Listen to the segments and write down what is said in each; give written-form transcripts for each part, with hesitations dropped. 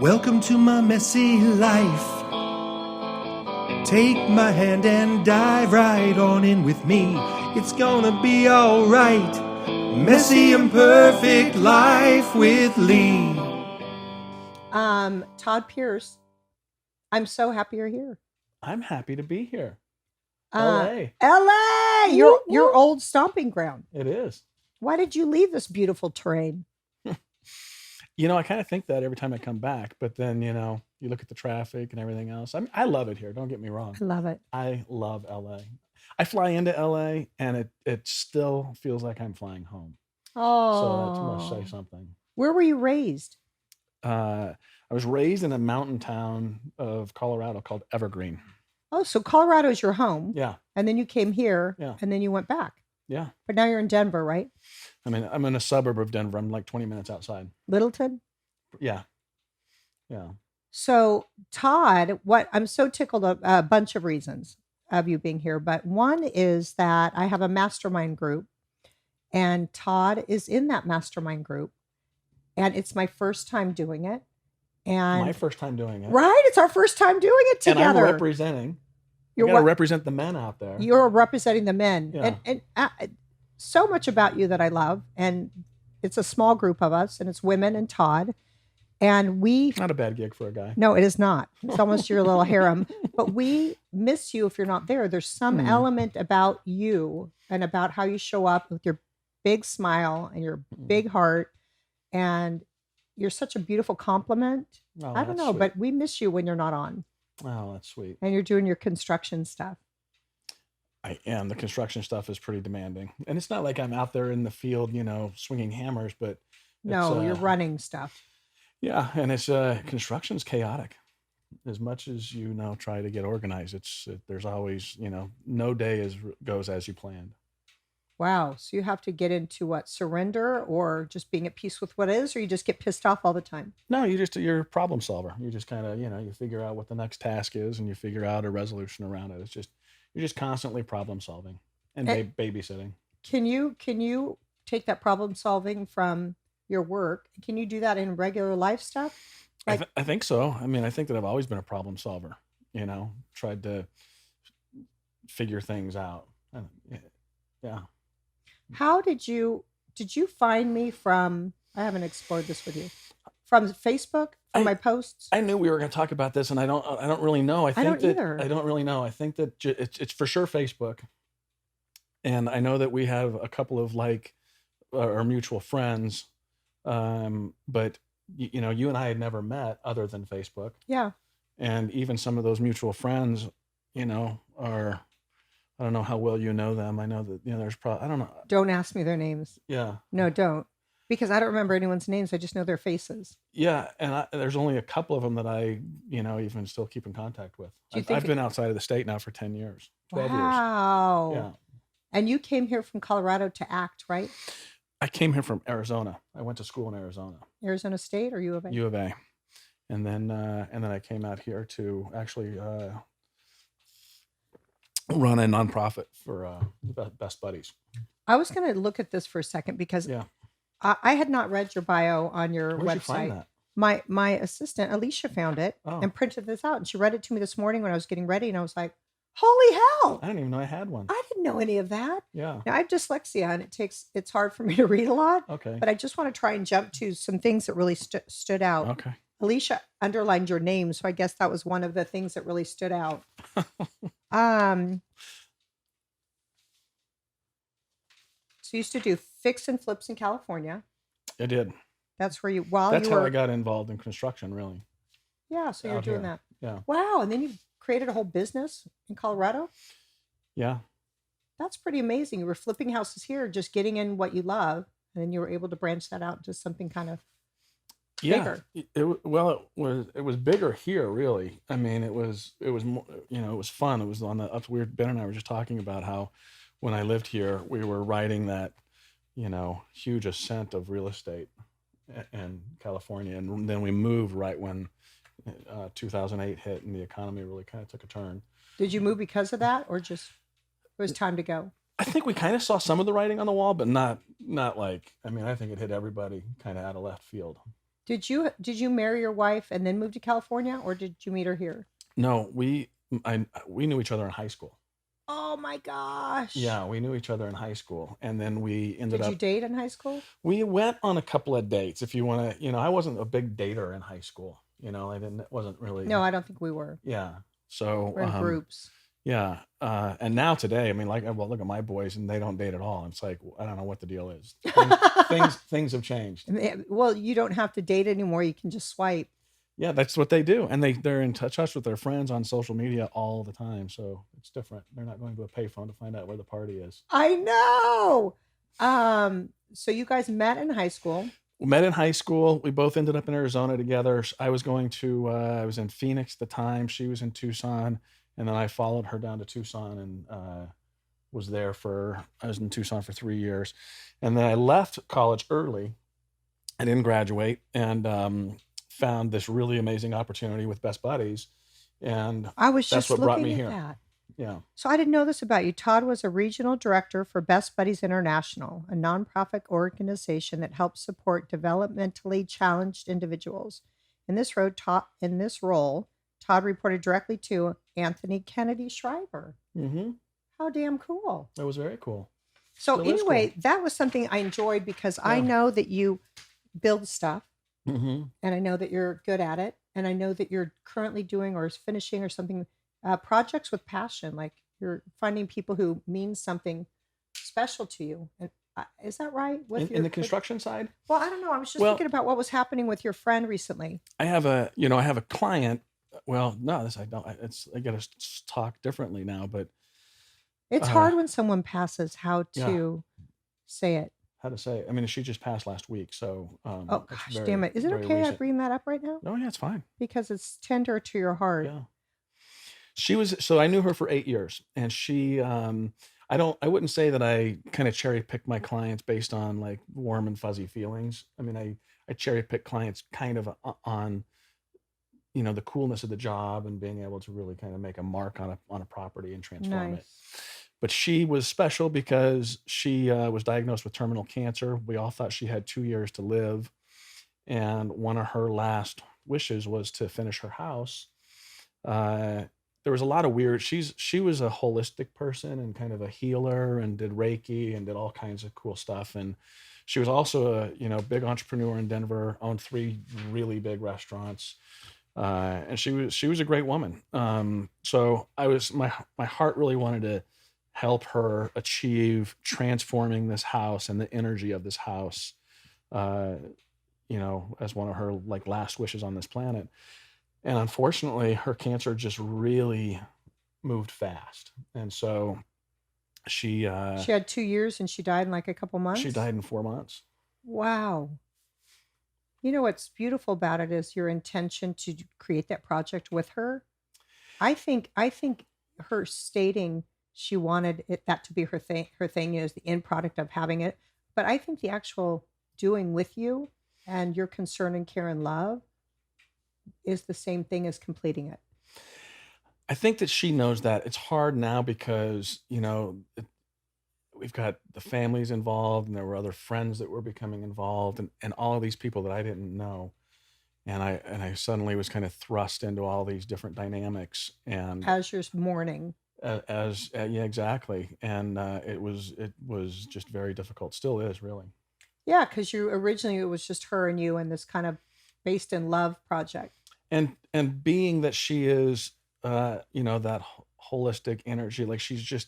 Welcome to my messy life. Take my hand and dive right on in with me. It's gonna be alright. Messy imperfect life with Leigh. Todd Peirce, I'm so happy you're here. I'm happy to be here. LA, Woo, your woo. old stomping ground. It is. Why did you leave this beautiful terrain? I kind of think that every time I come back, but then, you look at the traffic and everything else. I love it here. Don't get me wrong. I love it. I love LA. I fly into LA and it still feels like I'm flying home. So that must say something. Where were you raised? I was raised in a mountain town of Colorado called Evergreen. Oh, so Colorado is your home. Yeah. And then you came here. Yeah. And then you went back. Yeah. But now you're in Denver, right? I mean, I'm in a suburb of Denver. I'm like 20 minutes outside. Littleton? Yeah. Yeah. So Todd, I'm so tickled a bunch of reasons of you being here, but one is that I have a mastermind group and Todd is in that mastermind group and it's my first time doing it. And my first time doing it. Right. It's our first time doing it together. And I'm representing. You got to represent the men out there. You're representing the men. Yeah. And so much about you that I love. And it's a small group of us and it's women and Todd. And not a bad gig for a guy. No, it is not. It's almost your little harem. But we miss you if you're not there. There's some element about you and about how you show up with your big smile and your big heart. And you're such a beautiful compliment. Oh, I don't know, sweet. but we miss you when you're not on. Oh, that's sweet. And you're doing your construction stuff. I am. The construction stuff is pretty demanding. And it's not like I'm out there in the field, swinging hammers, but no, you're running stuff. Yeah, and it's construction's chaotic. As much as try to get organized, there's always no day goes as you planned. Wow, so you have to get into what, surrender or just being at peace with what is, or you just get pissed off all the time? No, you're a problem solver. You just kind of you figure out what the next task is, and you figure out a resolution around it. You're just constantly problem solving and babysitting. Can you take that problem solving from your work? Can you do that in regular life stuff? I think so. I mean, I think that I've always been a problem solver, tried to figure things out. Yeah. How did you find me from, I haven't explored this with you, from Facebook, from my posts? I knew we were going to talk about this and I don't really know. I don't really know. I think that it's for sure Facebook. And I know that we have a couple of our mutual friends. But you and I had never met other than Facebook. Yeah. And even some of those mutual friends, are, I don't know how well you know them. I know that, there's probably, I don't know. Don't ask me their names. Yeah. No, don't. Because I don't remember anyone's names. I just know their faces. Yeah. And there's only a couple of them that I, even still keep in contact with. I've been outside of the state now for 10 years, 12 years. Wow. Yeah. And you came here from Colorado to act, right? I came here from Arizona. I went to school in Arizona. Arizona State or U of A? U of A. And then I came out here to actually run a nonprofit for Best Buddies. I was going to look at this for a second because I had not read your bio on your Where'd website. You find that? My assistant, Alicia, found it and printed this out. And she read it to me this morning when I was getting ready. And I was like, holy hell. I didn't even know I had one. I didn't know any of that. Yeah. Now I have dyslexia and it's hard for me to read a lot. Okay. But I just want to try and jump to some things that really stood out. Okay. Alicia underlined your name. So I guess that was one of the things that really stood out. So you used to do fix and flips in California. I did. That's where That's how I got involved in construction, really. Yeah. So you're doing that. Yeah. Wow. And then you created a whole business in Colorado. Yeah. That's pretty amazing. You were flipping houses here, just getting in what you love. And then you were able to branch that out into something kind of bigger. It was bigger here, really. I mean, it was more, it was fun. It was on the Ben and I were just talking about how when I lived here, we were riding that, huge ascent of real estate in California. And then we moved right when 2008 hit and the economy really kind of took a turn. Did you move because of that or just it was time to go? I think we kind of saw some of the writing on the wall, but not like, I mean, I think it hit everybody kind of out of left field. Did you marry your wife and then move to California, or did you meet her here? No, we knew each other in high school. Oh my gosh. Yeah, we knew each other in high school, and then we ended Did you up. date in high school? We went on a couple of dates. If you want to, I wasn't a big dater in high school. I didn't. Wasn't really. No, I don't think we were. Yeah. So We're in groups. yeah. And now today, I mean, like, well, look at my boys, and they don't date at all. It's like I don't know what the deal is. Things have changed. Well, you don't have to date anymore. You can just swipe. Yeah, that's what they do, and they're in touch with their friends on social media all the time. So it's different. They're not going to a payphone to find out where the party is. I know. So you guys met in high school. We met in high school. We both ended up in Arizona together. I was I was in Phoenix at the time. She was in Tucson, and then I followed her down to Tucson and I was in Tucson for 3 years, and then I left college early. I didn't graduate, and found this really amazing opportunity with Best Buddies, and I was that's just what brought looking me at here. that. Yeah. So I didn't know this about you. Todd was a regional director for Best Buddies International, a nonprofit organization that helps support developmentally challenged individuals. In this role, Todd reported directly to Anthony Kennedy Shriver. Mm-hmm. How damn cool. That was very cool. So Still is anyway, cool. that was something I enjoyed because I know that you build stuff. Mm-hmm. And I know that you're good at it. And I know that you're currently doing or finishing or something, projects with passion. Like you're finding people who mean something special to you. And is that right? In the construction side? Well, I don't know. I was just thinking about what was happening with your friend recently. I have a client. Well, no, I don't. I got to talk differently now, but it's hard when someone passes how to say it. How to say it. I mean, she just passed last week, so oh gosh, damn it! Is it okay I bring that up right now? No, yeah, it's fine because it's tender to your heart. Yeah. So I knew her for 8 years, and she I wouldn't say that I kind of cherry pick my clients based on like warm and fuzzy feelings. I mean, I cherry pick clients kind of on the coolness of the job and being able to really kind of make a mark on a property and transform it. But she was special because she was diagnosed with terminal cancer. We all thought she had 2 years to live. And one of her last wishes was to finish her house. There was a lot of weird, she was a holistic person and kind of a healer and did Reiki and did all kinds of cool stuff. And she was also a big entrepreneur in Denver, owned 3 really big restaurants. And she was a great woman. So my heart really wanted to help her achieve transforming this house and the energy of this house, as one of her like last wishes on this planet. And unfortunately, her cancer just really moved fast. And so she had 2 years and she died in like a couple months. She died in 4 months. Wow. You know, what's beautiful about it is your intention to create that project with her. I think her stating she wanted that to be her thing is the end product of having it. But I think the actual doing with you and your concern and care and love is the same thing as completing it. I think that she knows that. It's hard now because, we've got the families involved and there were other friends that were becoming involved and all of these people that I didn't know. And I suddenly was kind of thrust into all these different dynamics. And as you're mourning. Yeah, exactly. And it was just very difficult. Still is, really. Yeah, because originally it was just her and you and this kind of based in love project. And being that she is, that holistic energy, like she's just,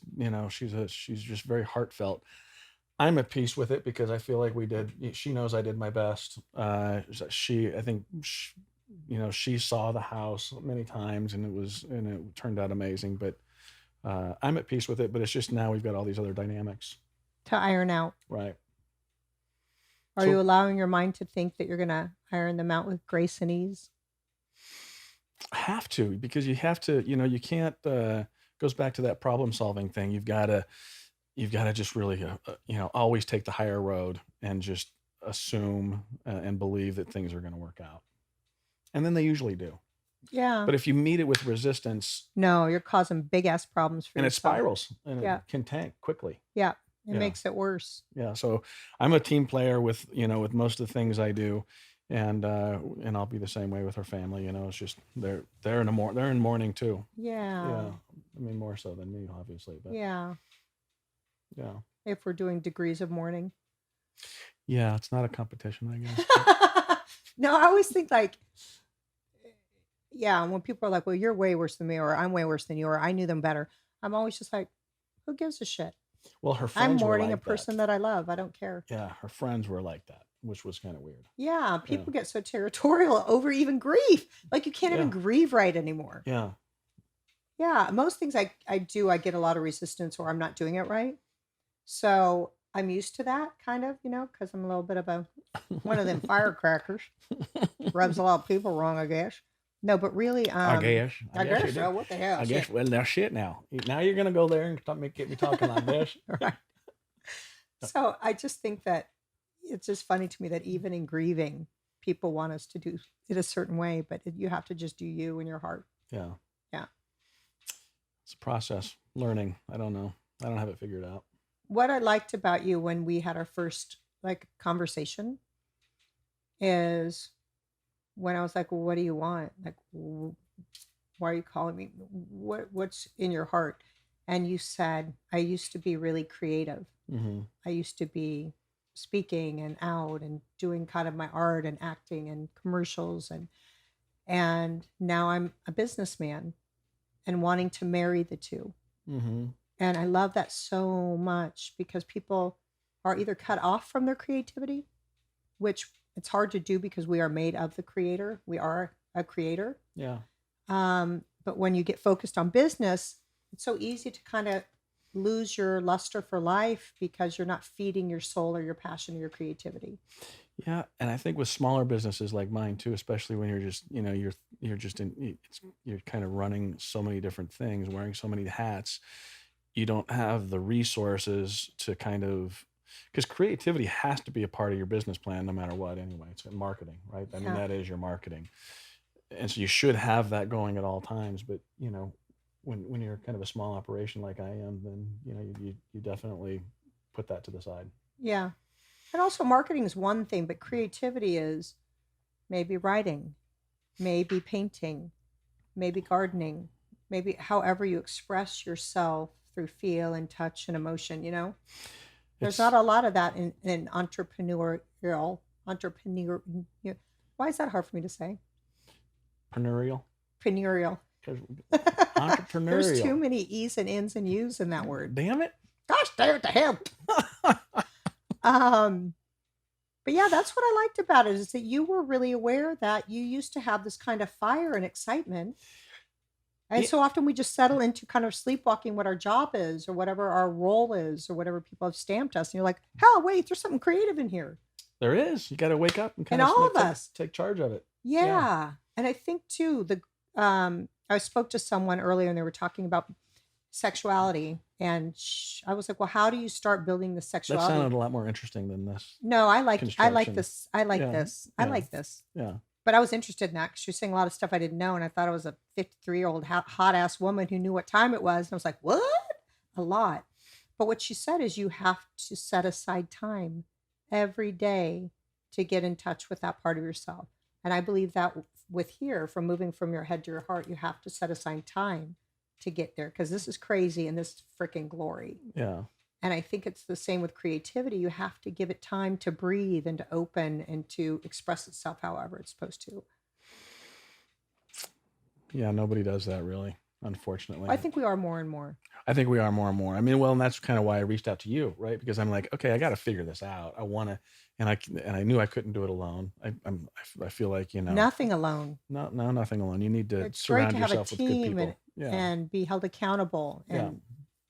she's just very heartfelt. I'm at peace with it because I feel like she knows I did my best. She saw the house many times and it turned out amazing, but I'm at peace with it, but it's just now we've got all these other dynamics to iron out. Right. Are you allowing your mind to think that you're going to iron them out with grace and ease? I have to, because you have to, you can't, goes back to that problem solving thing. You've got to just really, always take the higher road and just assume and believe that things are going to work out. And then they usually do. Yeah. But if you meet it with resistance. No, you're causing big ass problems for yourself. And it spirals and it can tank quickly. Yeah. It makes it worse. Yeah. So I'm a team player with most of the things I do. and I'll be the same way with her family. It's just they're in mourning too. Yeah. I mean, more so than me, obviously, but Yeah. yeah. If we're doing degrees of mourning. Yeah, it's not a competition, I guess. No, I always think like, yeah, when people are like, well, you're way worse than me, or I'm way worse than you, or I knew them better, I'm always just like, who gives a shit? Well, her I'm friends were mourning like a person that I love. I don't care. Yeah, her friends were like that, which was kind of weird. Yeah, people get so territorial over even grief. Like you can't even grieve right anymore. Yeah. Yeah, most things I do, I get a lot of resistance or I'm not doing it right. So I'm used to that kind of, because I'm a little bit of one of them firecrackers. Rubs a lot of people wrong, I guess. No, but really, I guess so. What the hell? I guess. Well, now shit. Now you're gonna go there and get me talking like this. Right. So I just think that it's just funny to me that even in grieving, people want us to do it a certain way, but you have to just do you in your heart. Yeah. Yeah. It's a process, learning. I don't know. I don't have it figured out. What I liked about you when we had our first conversation is when I was like, well, what do you want? Like, why are you calling me? What's in your heart? And you said, I used to be really creative. Mm-hmm. I used to be speaking and out and doing kind of my art and acting and commercials. And now I'm a businessman and wanting to marry the two. Mm-hmm. And I love that so much because people are either cut off from their creativity, which it's hard to do because we are made of the creator. We are a creator. Yeah. But when you get focused on business, it's so easy to kind of lose your luster for life because you're not feeding your soul or your passion or your creativity. Yeah, and I think with smaller businesses like mine too, especially when you're just, you're kind of running so many different things, wearing so many hats, you don't have the resources to because creativity has to be a part of your business plan no matter what anyway. It's marketing, right? I mean, that is your marketing. And so you should have that going at all times. But, when you're kind of a small operation like I am, then, you definitely put that to the side. Yeah. And also marketing is one thing, but creativity is maybe writing, maybe painting, maybe gardening, maybe however you express yourself through feel and touch and emotion, There's not a lot of that in entrepreneur. Why is that hard for me to say? Entrepreneurial. Entrepreneurial. There's too many E's and N's and U's in that word. Damn it. Gosh, damn it to him. But yeah, that's what I liked about it is that you were really aware that you used to have this kind of fire and excitement. And so often we just settle into kind of sleepwalking what our job is or whatever our role is or whatever people have stamped us. And you're like, hell, wait, there's something creative in here. There is. You got to wake up and kind all of us take charge of it. Yeah. And I think too, I spoke to someone earlier and they were talking about sexuality. And I was like, well, how do you start building the sexuality? That sounded a lot more interesting than this. No, I like this. I like Yeah. this. I like this. Yeah. But I was interested in that because she was saying a lot of stuff I didn't know. And I thought it was a 53-year-old hot ass woman who knew what time it was. And I was like, what? A lot. But what she said is you have to set aside time every day to get in touch with that part of yourself. And I believe that from moving from your head to your heart, you have to set aside time to get there because this is crazy and this is freaking glory. Yeah. And I think it's the same with creativity. You have to give it time to breathe and to open and to express itself however it's supposed to. Yeah, nobody does that really, unfortunately. I think we are more and more. I think we are more and more. I mean, well, and that's kind of why I reached out to you, right? Because I'm like, okay, I got to figure this out. I want to, and I knew I couldn't do it alone. I feel like, nothing alone. No, nothing alone. You need to it's surround great to have yourself a with good team people. and be held accountable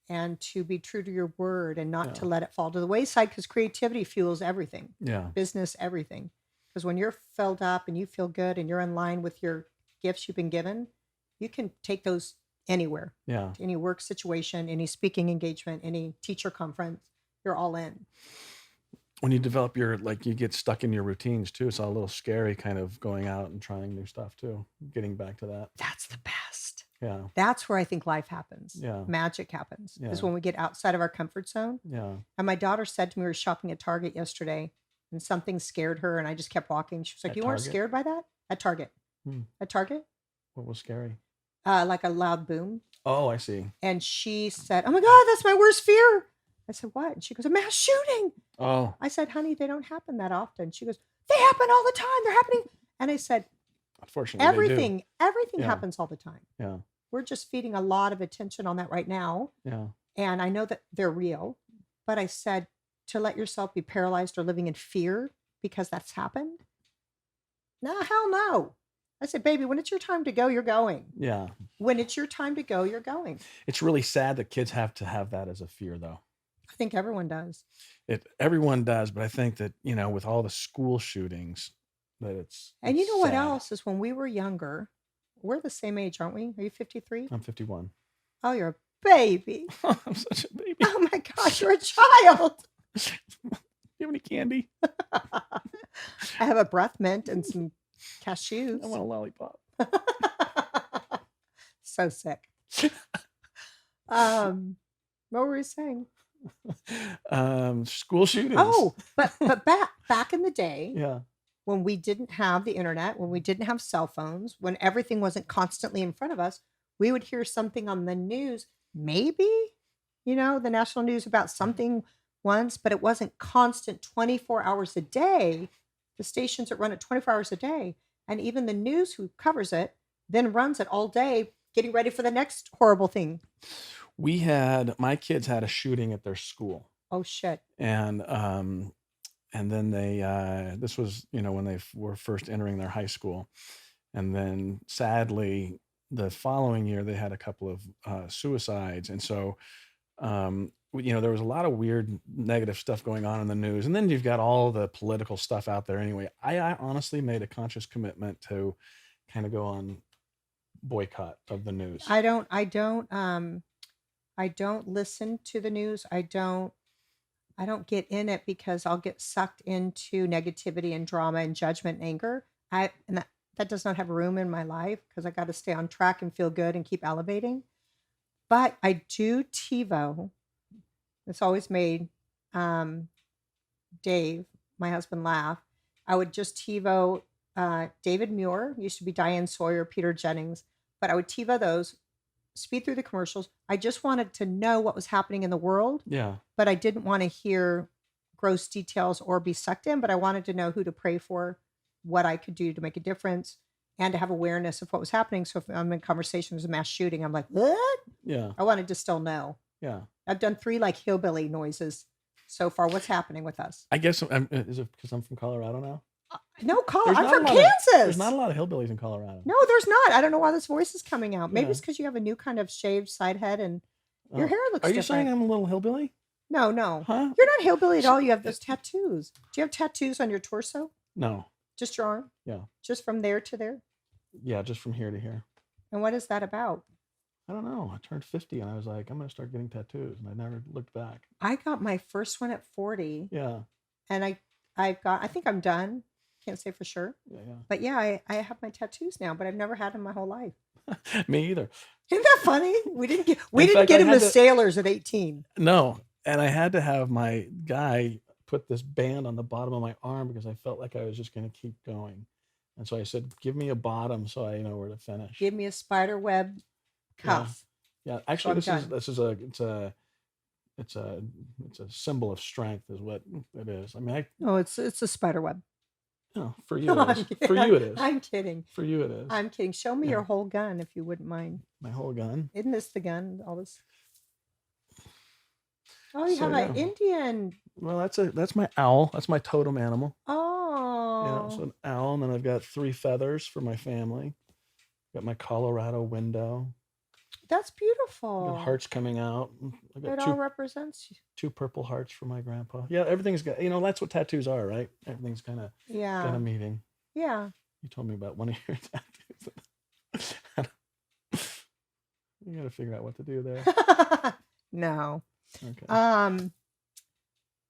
and to be true to your word and not to let it fall to the wayside because creativity fuels everything. Yeah. Business, everything. Because when you're filled up and you feel good and you're in line with your gifts you've been given, you can take those anywhere. Yeah. Any work situation, any speaking engagement, any teacher conference, you're all in. When you develop you get stuck in your routines too. It's a little scary kind of going out and trying new stuff too. Getting back to that. That's the best. Yeah. That's where I think life happens. Yeah. Magic happens. Is when we get outside of our comfort zone. Yeah. And my daughter said to me, we were shopping at Target yesterday. and something scared her, and I just kept walking. She was like, At "You weren't Target? scared by that?" At Target. At Target, What was scary? like a loud boom. Oh, I see. And she said, "Oh my God, that's my worst fear." I said, "What?" And she goes, "A mass shooting." Oh, I said, "Honey, they don't happen that often." She goes, "They happen all the time. They're happening." And I said, unfortunately, they do. everything Yeah. happens all the time. Yeah. We're just feeding a lot of attention on that right now. Yeah. And I know that they're real, but I said, to let yourself be paralyzed or living in fear because that's happened. No, hell no. I said, "Baby, when it's your time to go, you're going. Yeah. When it's your time to go, you're going." It's really sad that kids have to have that as a fear, though. I think everyone does. Everyone does, but I think that, with all the school shootings, that it's And you know what sad. else is when we were younger, we're the same age, aren't we? Are you 53? I'm 51. Oh, you're a baby. I'm such a baby. Oh my gosh, you're a child. Do you have any candy? I have a breath mint and some cashews. I want a lollipop. So sick. What were we saying? School shootings. Oh, but back in the day, Yeah. when we didn't have the internet, when we didn't have cell phones, when everything wasn't constantly in front of us, we would hear something on the news, maybe, the national news about something once, but it wasn't constant 24 hours a day. The stations that run it 24 hours a day, and even the news who covers it then runs it all day, getting ready for the next horrible thing. My kids had a shooting at their school. Oh shit. And then this was, when they were first entering their high school. And then sadly, the following year, they had a couple of suicides. And so, there was a lot of weird negative stuff going on in the news. And then you've got all the political stuff out there anyway. I honestly made a conscious commitment to kind of go on boycott of the news. I don't listen to the news. I don't get in it because I'll get sucked into negativity and drama and judgment and anger. That does not have room in my life because I got to stay on track and feel good and keep elevating. But I do TiVo. It's always made Dave, my husband, laugh. I would just TiVo David Muir, used to be Diane Sawyer, Peter Jennings, but I would TiVo those, speed through the commercials. I just wanted to know what was happening in the world. Yeah. But I didn't want to hear gross details or be sucked in, but I wanted to know who to pray for, what I could do to make a difference, and to have awareness of what was happening. So if I'm in conversation, there's a mass shooting, I'm like, what? Yeah. I wanted to still know. Yeah. I've done 3 like hillbilly noises so far. What's happening with us? I guess, is it because I'm from Colorado now? No, There's I'm not from a lot of- Kansas. There's not a lot of hillbillies in Colorado. No, there's not. I don't know why this voice is coming out. Maybe Yeah. it's because you have a new kind of shaved side head and your Oh. hair looks Are you different. saying I'm a little hillbilly? No. Huh? You're not hillbilly at all. You have those tattoos. Do you have tattoos on your torso? No. Just your arm? Yeah. Just from there to there? Yeah, just from here to here. And what is that about? I don't know. I turned 50 and I was like, I'm going to start getting tattoos. And I never looked back. I got my first one at 40. Yeah. And I think I'm done. Can't say for sure. Yeah. But yeah, I have my tattoos now, but I've never had them my whole life. Me either. Isn't that funny? We didn't get fact, them I had as sailors at 18. No. And I had to have my guy put this band on the bottom of my arm because I felt like I was just going to keep going. And so I said, give me a bottom so I know where to finish. Give me a spider web cuff. Yeah. Actually, So this is a symbol of strength is what it is. I mean, It's a spider web. for you it is. For you it is. I'm kidding. For you it is. I'm kidding. Show me Yeah. your whole gun if you wouldn't mind. My whole gun. Isn't this the gun? All this. Oh, you So, have an yeah. Indian. Well, that's my owl. That's my totem animal. Oh. Yeah, so an owl, and then I've got 3 feathers for my family. Got my Colorado window. That's Got beautiful. hearts coming out. I It got all represents you. 2 purple hearts for my grandpa. Yeah, everything's got. That's what tattoos are, right? Everything's kind of Yeah. meeting. Yeah. You told me about one of your tattoos. You got to figure out what to do there. No. Okay.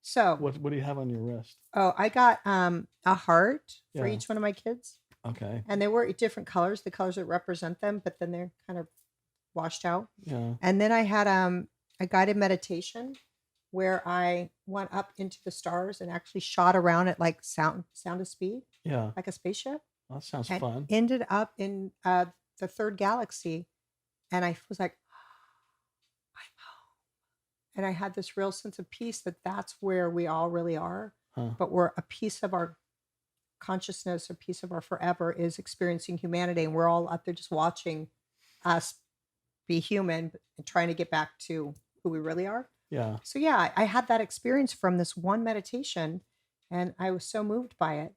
So What do you have on your wrist? I got a heart for Yeah. each one of my kids. Okay. And they were different colors, the colors that represent them, but then they're kind of washed out. Yeah. And then I had a guided meditation where I went up into the stars and actually shot around at like sound of speed, Yeah. like a spaceship, Well, that sounds and fun. ended up in the third galaxy. And I was like, I'm home. And I had this real sense of peace that that's where we all really are. Huh. But we're a piece of our consciousness, a piece of our forever is experiencing humanity. And we're all up there just watching us be human and trying to get back to who we really are. Yeah. So yeah, I had that experience from this one meditation, and I was so moved by it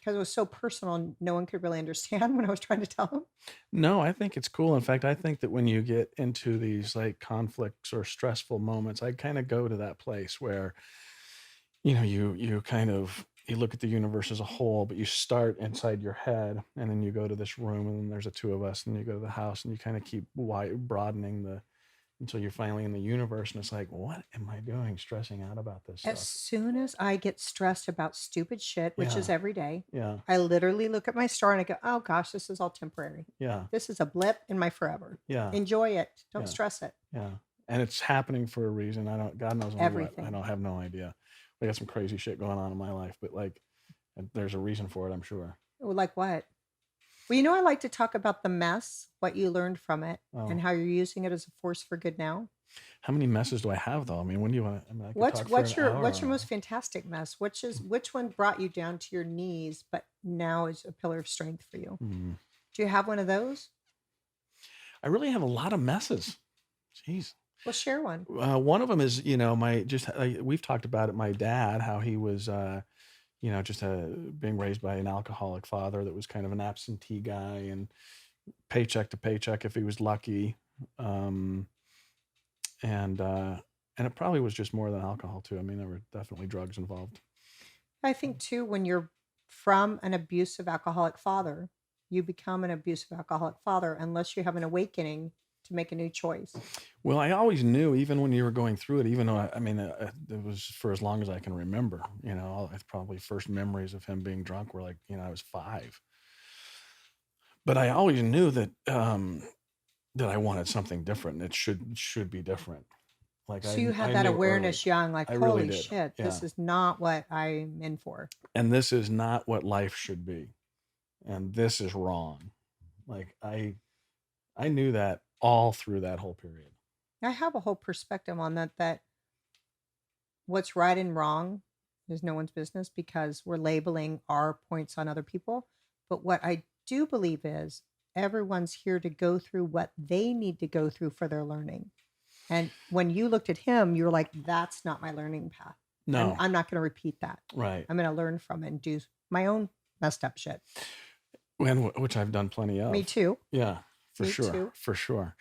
because it was so personal and no one could really understand when I was trying to tell them. No, I think it's cool. In fact, I think that when you get into these like conflicts or stressful moments, I kind of go to that place where, you kind of, you look at the universe as a whole, but you start inside your head, and then you go to this room, and then there's the two of us, and you go to the house, and you kind of keep broadening until you're finally in the universe, and it's like, what am I doing stressing out about this As stuff? soon as I get stressed about stupid shit, which is Yeah. every day, Yeah. I literally look at my star and I go, oh gosh, this is all temporary. Yeah. This is a blip in my forever. Yeah. Enjoy it. Don't Yeah. stress it. Yeah. And it's happening for a reason. God knows only what. Everything. I don't have no idea. I got some crazy shit going on in my life, but like, there's a reason for it, I'm sure. Oh, like what? Well, I like to talk about the mess, what you learned from it, Oh. and how you're using it as a force for good now. How many messes do I have though? I mean, when do you want to? I mean, I could What's talk for what's an your hour what's your on most it. fantastic mess? Which one brought you down to your knees, but now is a pillar of strength for you? Hmm. Do you have one of those? I really have a lot of messes. Jeez. Well, share one. One of them is, we've talked about it. My dad, how he was, just being raised by an alcoholic father that was kind of an absentee guy and paycheck to paycheck if he was lucky. And it probably was just more than alcohol too. I mean, there were definitely drugs involved. I think too, when you're from an abusive alcoholic father, you become an abusive alcoholic father unless you have an awakening to make a new choice. Well, I always knew, even when you were going through it, even though it was for as long as I can remember. It's probably first memories of him being drunk were like, I was 5. But I always knew that that I wanted something different. It should be different. Like So you had I that knew awareness early. young, like, I really holy did. shit, this Yeah. is not what I'm in for. And this is not what life should be, and this is wrong. Like I knew that all through that whole period. I have a whole perspective on that what's right and wrong is no one's business because we're labeling our points on other people. But what I do believe is everyone's here to go through what they need to go through for their learning. And when you looked at him, you were like, that's not my learning path. No, I'm not going to repeat that. right. I'm going to learn from it and do my own messed up shit. Which I've done plenty of. Me too. Yeah, for Me sure, too. for sure.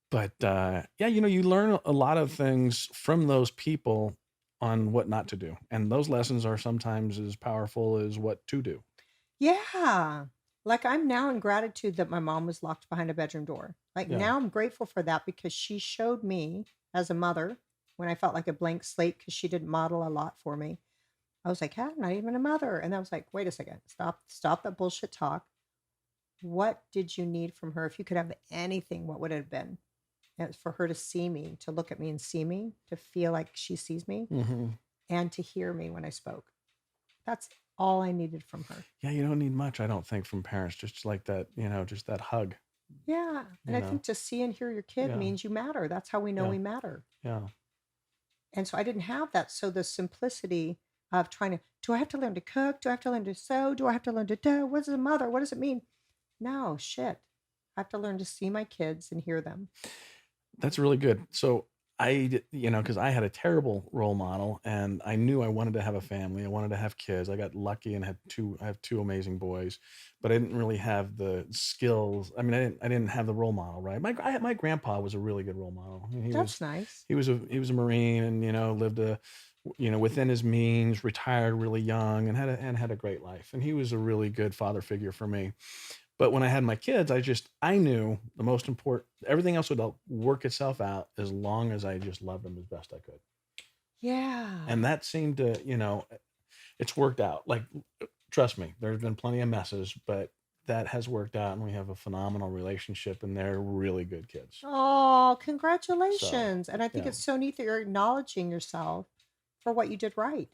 But you learn a lot of things from those people on what not to do, and those lessons are sometimes as powerful as what to do. Yeah. Like I'm now in gratitude that my mom was locked behind a bedroom door. Like Yeah. now I'm grateful for that because she showed me as a mother when I felt like a blank slate because she didn't model a lot for me. I was like, hey, I'm not even a mother. And I was like, wait a second, stop that bullshit talk. What did you need from her? If you could have anything, what would it have been? And it's for her to see me, to look at me and see me, to feel like she sees me, Mm-hmm. and to hear me when I spoke. That's all I needed from her. Yeah, you don't need much, I don't think, from parents. Just like that, just that hug. Yeah. And You I know? think to see and hear your kid Yeah. means you matter. That's how we know Yeah. we matter. Yeah. And so I didn't have that. So the simplicity of trying to, do I have to learn to cook? Do I have to learn to sew? Do I have to learn to do? What's a mother? What does it mean? No, shit. I have to learn to see my kids and hear them. That's really good. So because I had a terrible role model, and I knew I wanted to have a family. I wanted to have kids. I got lucky and I have 2 amazing boys, but I didn't really have the skills. I mean, I didn't have the role model, right? My grandpa was a really good role model. I mean, That's nice. he was a Marine, and lived within his means, retired really young, and had a great life. And he was a really good father figure for me. But when I had my kids, I knew the most important, everything else would work itself out as long as I just loved them as best I could. Yeah. And that seemed to, it's worked out. Like, trust me, there's been plenty of messes, but that has worked out, and we have a phenomenal relationship, and they're really good kids. Oh, congratulations. And I think yeah. it's so neat that you're acknowledging yourself for what you did right.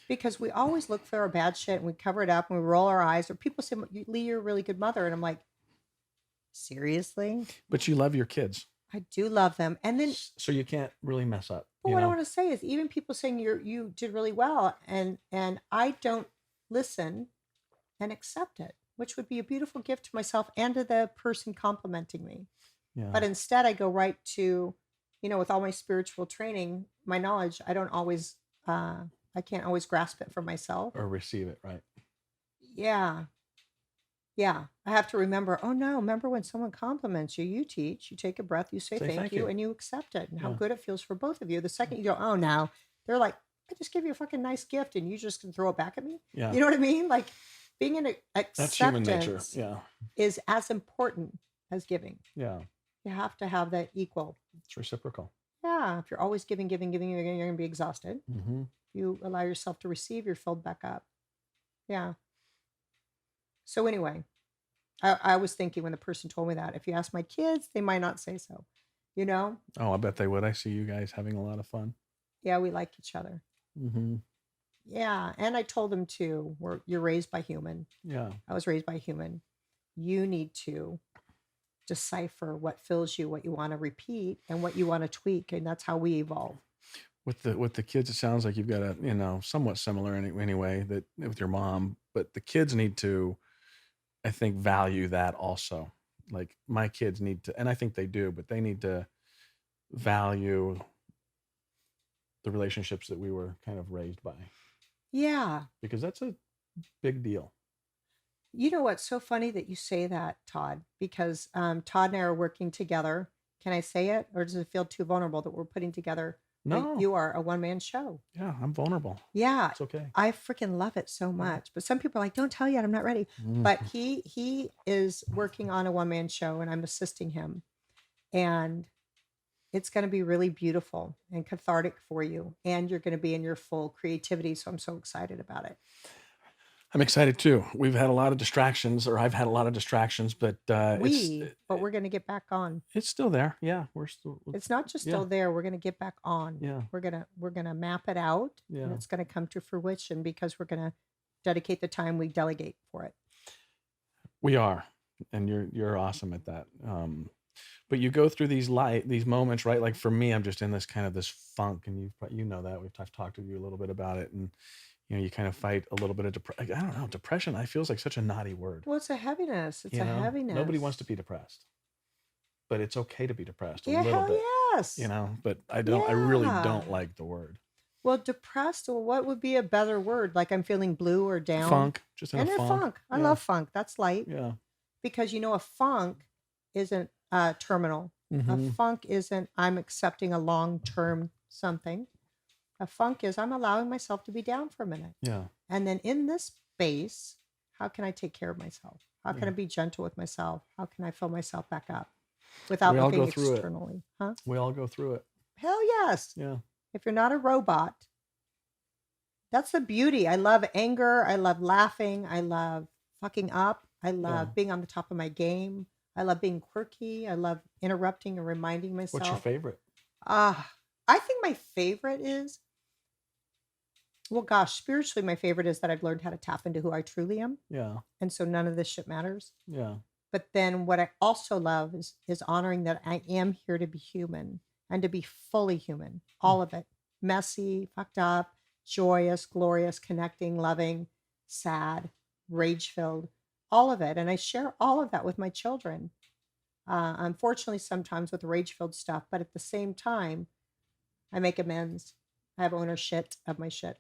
Because we always look for our bad shit and we cover it up and we roll our eyes. Or people say, Leigh, you're a really good mother. And I'm like, seriously? But you love your kids. I do love them. And then, so you can't really mess up. but what I want to say is, even people saying you did really well, and I don't listen and accept it, which would be a beautiful gift to myself and to the person complimenting me. Yeah. But instead, I go right to, with all my spiritual training, my knowledge, I don't always, I can't always grasp it for myself. Or receive it, right? Yeah. Yeah. I have to remember, oh no, remember when someone compliments you, you teach, you take a breath, you say thank you, and you accept it, and how good it feels for both of you. The second you go, oh no, they're like, I just gave you a fucking nice gift and you just can throw it back at me. Yeah. You know what I mean? Like being in acceptance. That's human nature. Yeah. Is as important as giving. Yeah. You have to have that equal. It's reciprocal. Yeah. If you're always giving, you're going to be exhausted. Mm-hmm. You allow yourself to receive, you're filled back up. Yeah. So anyway, I was thinking when the person told me that, if you ask my kids, they might not say so, Oh, I bet they would. I see you guys having a lot of fun. Yeah, we like each other. Mm-hmm. Yeah. And I told them too, you're raised by human. Yeah. I was raised by human. You need to decipher what fills you, what you want to repeat, and what you want to tweak. And that's how we evolve. With the kids, it sounds like you've got a, somewhat similar anyway that with your mom, but the kids need to, I think, value that also. Like my kids need to, and I think they do, but they need to value the relationships that we were kind of raised by. Yeah. Because that's a big deal. You know what's so funny that you say that, Todd, because Todd and I are working together. Can I say it? Or does it feel too vulnerable that we're putting together? No. You are a one-man show. Yeah, I'm vulnerable. Yeah. It's okay. I freaking love it so much. But some people are like, don't tell yet, I'm not ready. But he is working on a one-man show and I'm assisting him. And it's going to be really beautiful and cathartic for you. And you're going to be in your full creativity. So I'm so excited about it. I'm excited too. We've had a lot of distractions, or I've had a lot of distractions, but but we're going to get back on. It's still there. Yeah, we're still. It's not just still there. We're going to get back on. Yeah, we're gonna map it out. Yeah, and it's going to come to fruition because we're going to dedicate the time we delegate for it. We are, and you're awesome at that. But you go through these moments, right? Like for me, I'm just in this funk, and you know that I've talked to you a little bit about it, and. You kind of fight a little bit of depression. I don't know. Depression, I feels like such a naughty word. Well, it's a heaviness. It's a heaviness. Nobody wants to be depressed, but it's okay to be depressed a little bit. Yes. But I don't. Yeah. I really don't like the word. Well, depressed. Well, what would be a better word? Like I'm feeling blue or down. Funk. Just in a funk. I love funk. That's light. Yeah. Because a funk isn't terminal. Mm-hmm. A funk isn't I'm accepting a long-term something. A funk is I'm allowing myself to be down for a minute. Yeah. And then in this space, how can I take care of myself? How can I be gentle with myself? How can I fill myself back up without looking externally? Huh? We all go through it. Hell yes. Yeah. If you're not a robot, that's the beauty. I love anger. I love laughing. I love fucking up. I love being on the top of my game. I love being quirky. I love interrupting and reminding myself. What's your favorite? I think my favorite is, well, gosh, spiritually, my favorite is that I've learned how to tap into who I truly am. Yeah. And so none of this shit matters. Yeah. But then what I also love is honoring that I am here to be human and to be fully human. All of it. Messy, fucked up, joyous, glorious, connecting, loving, sad, rage-filled, all of it. And I share all of that with my children. Unfortunately, sometimes with rage-filled stuff, but at the same time, I make amends. I have ownership of my shit.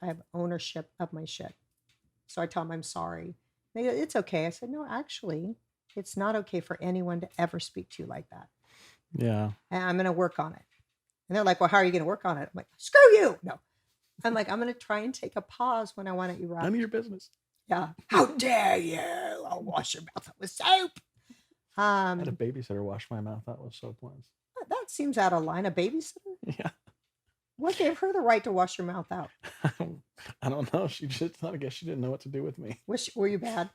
So I tell them I'm sorry. They go, it's okay. I said, no, actually, it's not okay for anyone to ever speak to you like that. Yeah. And I'm going to work on it. And they're like, well, how are you going to work on it? I'm like, screw you. No. I'm like, I'm going to try and take a pause when I want to erupt. None of your business. Yeah. How dare you? I'll wash your mouth out with soap. I had a babysitter wash my mouth out with soap once. That seems out of line. A babysitter? Yeah. What gave her the right to wash your mouth out? I don't know. I guess she didn't know what to do with me. Were you bad?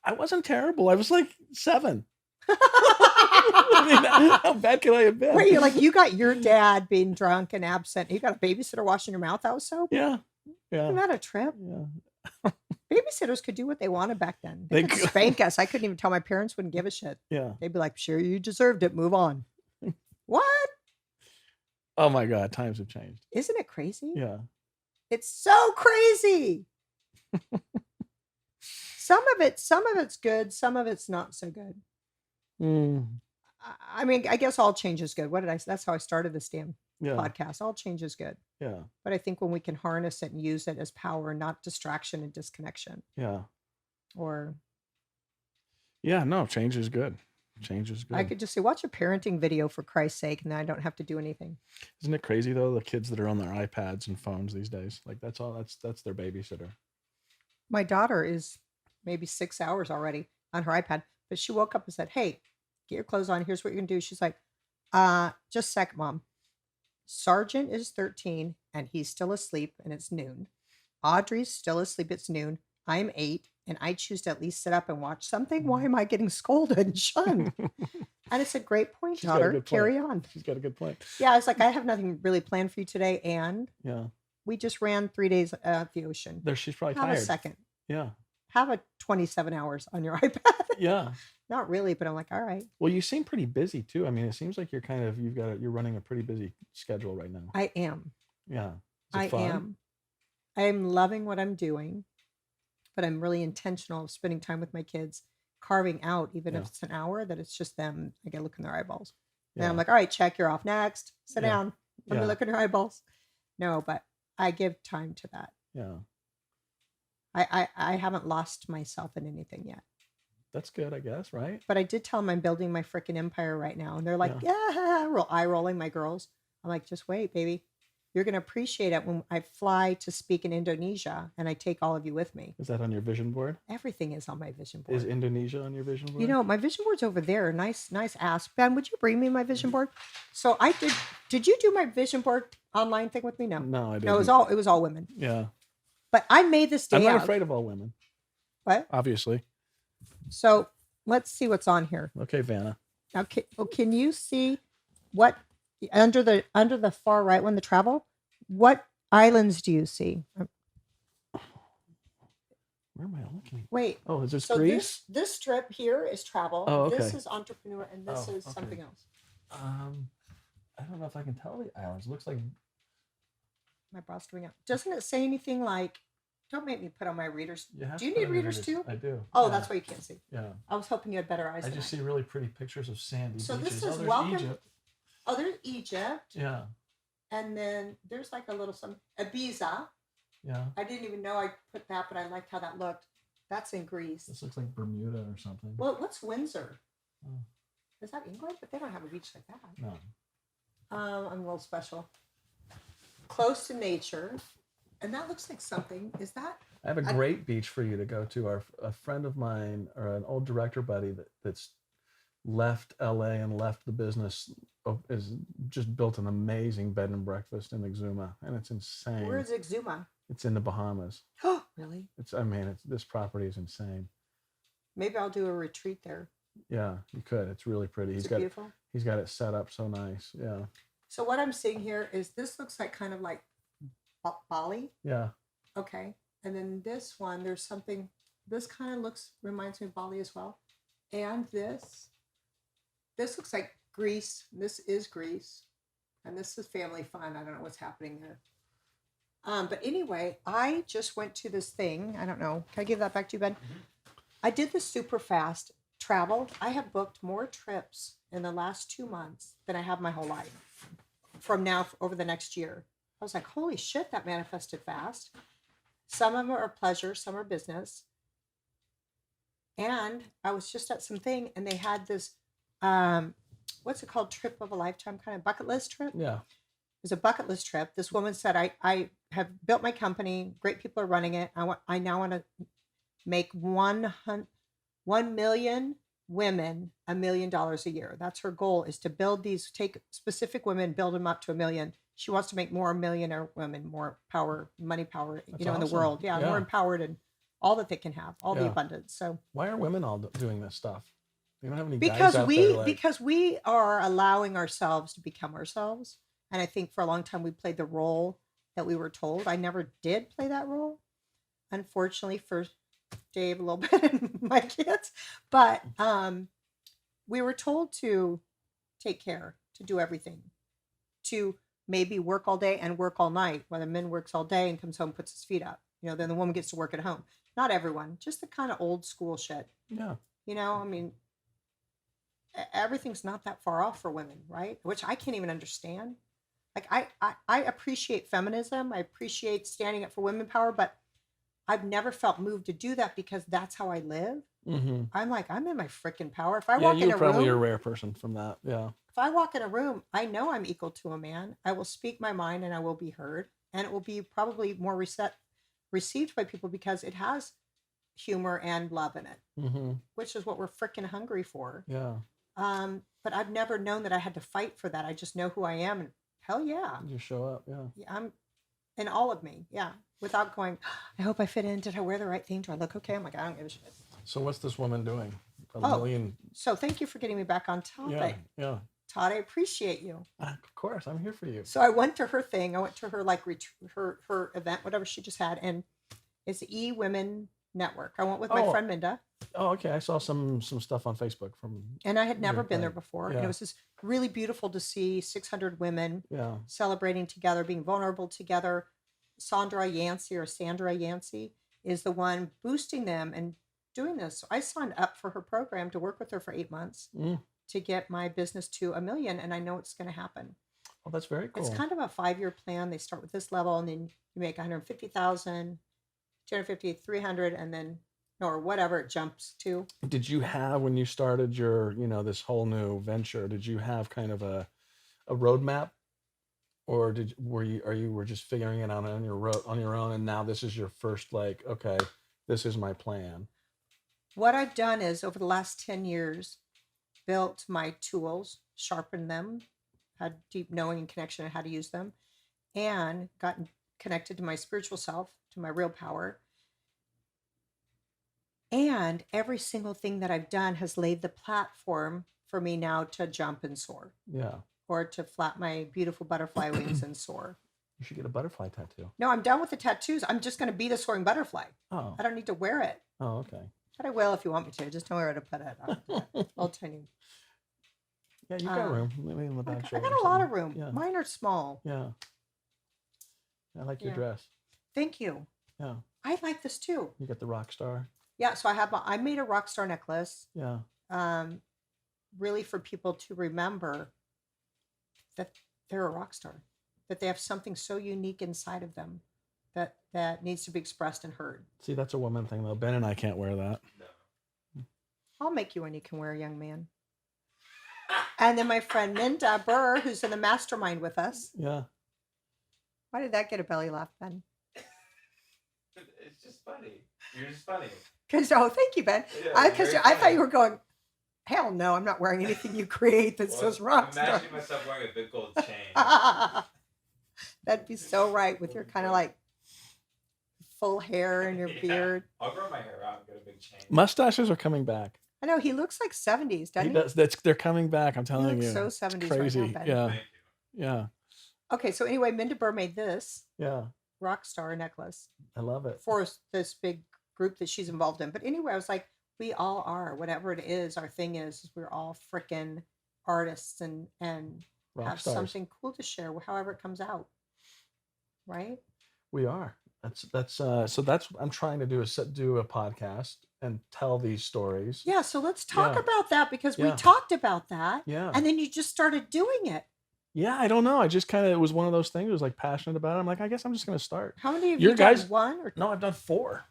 I wasn't terrible. I was like 7. I mean, how bad can I have been? Wait, you're like, you got your dad being drunk and absent. You got a babysitter washing your mouth out soap? Yeah. Isn't that a trip? Yeah. Babysitters could do what they wanted back then. They They could could. spank us. I couldn't even tell my parents wouldn't give a shit. Yeah. They'd be like, sure, you deserved it. Move on. What? Oh my God. Times have changed. Isn't it crazy? Yeah. It's so crazy. Some of it's good. Some of it's not so good. I mean, I guess all change is good. That's how I started this damn Yeah. podcast. All change is good. Yeah. But I think when we can harness it and use it as power, not distraction and disconnection, Yeah. or Yeah. No, change is good. Change is good. I could just say, watch a parenting video for Christ's sake, and then I don't have to do anything. Isn't it crazy though? The kids that are on their iPads and phones these days, like that's all. That's their babysitter. My daughter is maybe 6 hours already on her iPad, but she woke up and said, hey, get your clothes on. Here's what you're going to do. She's like, just a sec, Mom. Sergeant is 13 and he's still asleep and it's noon. Audrey's still asleep. It's noon. I'm 8 and I choose to at least sit up and watch something. Why am I getting scolded and shunned? And I said, great point, She's got a daughter. good point. Carry on. She's got a good point. Yeah, I was like, I have nothing really planned for you today. And Yeah. we just ran 3 days at the ocean. She's probably Have tired. a second. Yeah. Have a 27 hours on your iPad. Yeah. Not really, but I'm like, all right. Well, you seem pretty busy too. I mean, it seems like you're running a pretty busy schedule right now. I am. Yeah. Is it I fun? am. I am loving what I'm doing, but I'm really intentional of spending time with my kids, carving out, even if it's an hour, that it's just them. I get to look in their eyeballs. And I'm like, all right, check, you're off. Next. Sit down. Let me look in your eyeballs. No, but I give time to that. Yeah. I haven't lost myself in anything yet. That's good, I guess, right? But I did tell them I'm building my freaking empire right now. And they're like, eye rolling, my girls. I'm like, just wait, baby. You're going to appreciate it when I fly to speak in Indonesia and I take all of you with me. Is that on your vision board? Everything is on my vision board. Is Indonesia on your vision board? You know, my vision board's over there. Nice ask. Ben, would you bring me my vision board? So I did you do my vision board online thing with me? No. No, I didn't. No, it was all women. Yeah. But I made this day I'm not out. afraid of all women. What? Obviously. So let's see what's on here. Okay, Vanna. Now, can you see what under the far right one, the travel? What islands do you see? Where am I looking? Wait. Oh, is this So Greece? this strip here is travel. Oh, okay. This is entrepreneur, and this is okay. something else. I don't know if I can tell the islands. It looks like My brow's doing it. Doesn't it say anything like? Don't make me put on my readers. have Do you to need put on your readers too? I do. Oh, Yeah. that's why you can't see. Yeah. I was hoping you had better eyes. I than just see really pretty pictures of sandy So beaches. this is there's welcome. Egypt. Oh, there's Egypt, Yeah. and then there's like a little Ibiza. Yeah. I didn't even know I put that, but I liked how that looked. That's in Greece. This looks like Bermuda or something. Well, what's Windsor? Oh. Is that England? But they don't have a beach like that. No. I'm a little special. Close to nature. And that looks like something. Is that? I have a great beach for you to go to. A friend of mine, or an old director buddy that's left LA and left the business, is just built an amazing bed and breakfast in Exuma, and it's insane. Where is Exuma? It's in the Bahamas. Oh, really? This property is insane. Maybe I'll do a retreat there. Yeah, you could. It's really pretty. Is it beautiful? He's got it set up so nice. Yeah. So what I'm seeing here is this looks like kind of like Bali. Yeah. Okay. And then this one, there's something, this kind of reminds me of Bali as well. And this looks like Greece. This is Greece. And this is family fun. I don't know what's happening there. But anyway, I just went to this thing. I don't know. Can I give that back to you, Ben? Mm-hmm. I did this super fast travel. I have booked more trips in the last 2 months than I have my whole life from now over the next year. I was like, holy shit, that manifested fast. Some of them are pleasure, some are business. And I was just at something and they had this, what's it called? Trip of a lifetime, kind of bucket list trip. Yeah. It was a bucket list trip. This woman said, I have built my company. Great people are running it. I now want to make 1 million women $1 million a year. That's her goal, is to build these, take specific women, build them up to 1 million. She wants to make more millionaire women, more power, money power, That's in the awesome. world. Yeah, more empowered and all that they can have, all the Yeah. abundance. So Why are women all doing this stuff? You don't have any because guys out we there like, because we are allowing ourselves to become ourselves. And I think for a long time we played the role that we were told. I never did play that role, unfortunately, for Dave a little bit and my kids. But we were told to take care, to do everything, to maybe work all day and work all night, while the man works all day and comes home, puts his feet up. Then the woman gets to work at home. Not everyone, just the kind of old school shit. yeah. I mean, everything's not that far off for women, right? Which I can't even understand. Like I appreciate feminism. I appreciate standing up for women power, but I've never felt moved to do that because that's how I live. Mm-hmm. I'm like, I'm in my freaking power. If I Yeah, walk in you're a probably a room, rare person from that. Yeah. if I walk in a room, I know I'm equal to a man. I will speak my mind and I will be heard, and it will be probably more received by people because it has humor and love in it, Mm-hmm. which is what we're freaking hungry for. Yeah. But I've never known that I had to fight for that. I just know who I am, and hell yeah, You show up. Yeah. I'm in all of me. Yeah, without going, I hope I fit in. Did I wear the right thing? Do I look okay? I'm like, I don't give a shit. So what's this woman doing? A Oh. million. So thank you for getting me back on topic. Yeah. Todd, I appreciate you. Of course, I'm here for you. So I went to her thing. I went to her her event, whatever she just had, and it's the Women Network. I went with my friend Minda. Oh, okay. I saw some stuff on Facebook from. And I had never your been there thing. before. Yeah. And it was just really beautiful to see 600 women Yeah. celebrating together, being vulnerable together. Sandra Yancey is the one boosting them and doing this. So I signed up for her program to work with her for 8 months to get my business to $1 million. And I know it's going to happen. Oh, that's very cool. It's kind of a 5-year plan. They start with this level and then you make 150,000, 250, 300, and then, or whatever it jumps to. Did you have, when you started your, this whole new venture, did you have kind of a roadmap, or were you just figuring it out on your own, and now this is your first, like, okay, this is my plan? What I've done is over the last 10 years, built my tools, sharpened them, had deep knowing and connection on how to use them, and gotten connected to my spiritual self, to my real power. And every single thing that I've done has laid the platform for me now to jump and soar. Yeah. Or to flap my beautiful butterfly wings and soar. You should get a butterfly tattoo. No, I'm done with the tattoos. I'm just going to be the soaring butterfly. Oh. I don't need to wear it. Oh, okay. But I will if you want me to. Just tell me where to put it. I'll tell you. Yeah, you got room. Maybe in the back I shoulder got a lot of room. Yeah. Mine are small. Yeah. I like your dress. Thank you. Yeah. I like this too. You got the rock star. Yeah, so I made a rock star necklace. Yeah. Really for people to remember that they're a rock star, that they have something so unique inside of them that needs to be expressed and heard. See, that's a woman thing though. Ben and I can't wear that. No. I'll make you one you can wear, young man. And then my friend Minda Burr, who's in the mastermind with us. Yeah. Why did that get a belly laugh, Ben? It's just funny. You're just funny. Thank you, Ben. Yeah, Because very I thought funny. you were going, hell no, I'm not wearing anything you create that says rock I'm star. imagining myself wearing a big gold chain. That'd be so right with your kind of like full hair and your Yeah. beard. I'll grow my hair out and get a big chain. Mustaches are coming back. I know he looks like 70s, doesn't he? They're coming back. I'm He telling looks you. so It's 70s crazy. right now, Ben. Yeah. Thank you. Yeah. Okay, so anyway, Minda Burr made this Yeah. rock star necklace I love it. for this big group that she's involved in. But anyway, I was like, we all are, whatever it is, our thing is we're all freaking artists and Rock have stars. something cool to share, however it comes out. Right? We are. That's I'm trying to do do a podcast and tell these stories. Yeah, so let's talk Yeah. about that because we Yeah. talked about that. Yeah. And then you just started doing it. Yeah, I don't know. I just kind of, it was one of those things. I was like passionate about it. I'm like, I guess I'm just going to start. How many of Your you done? guys- One or No, I've done 4.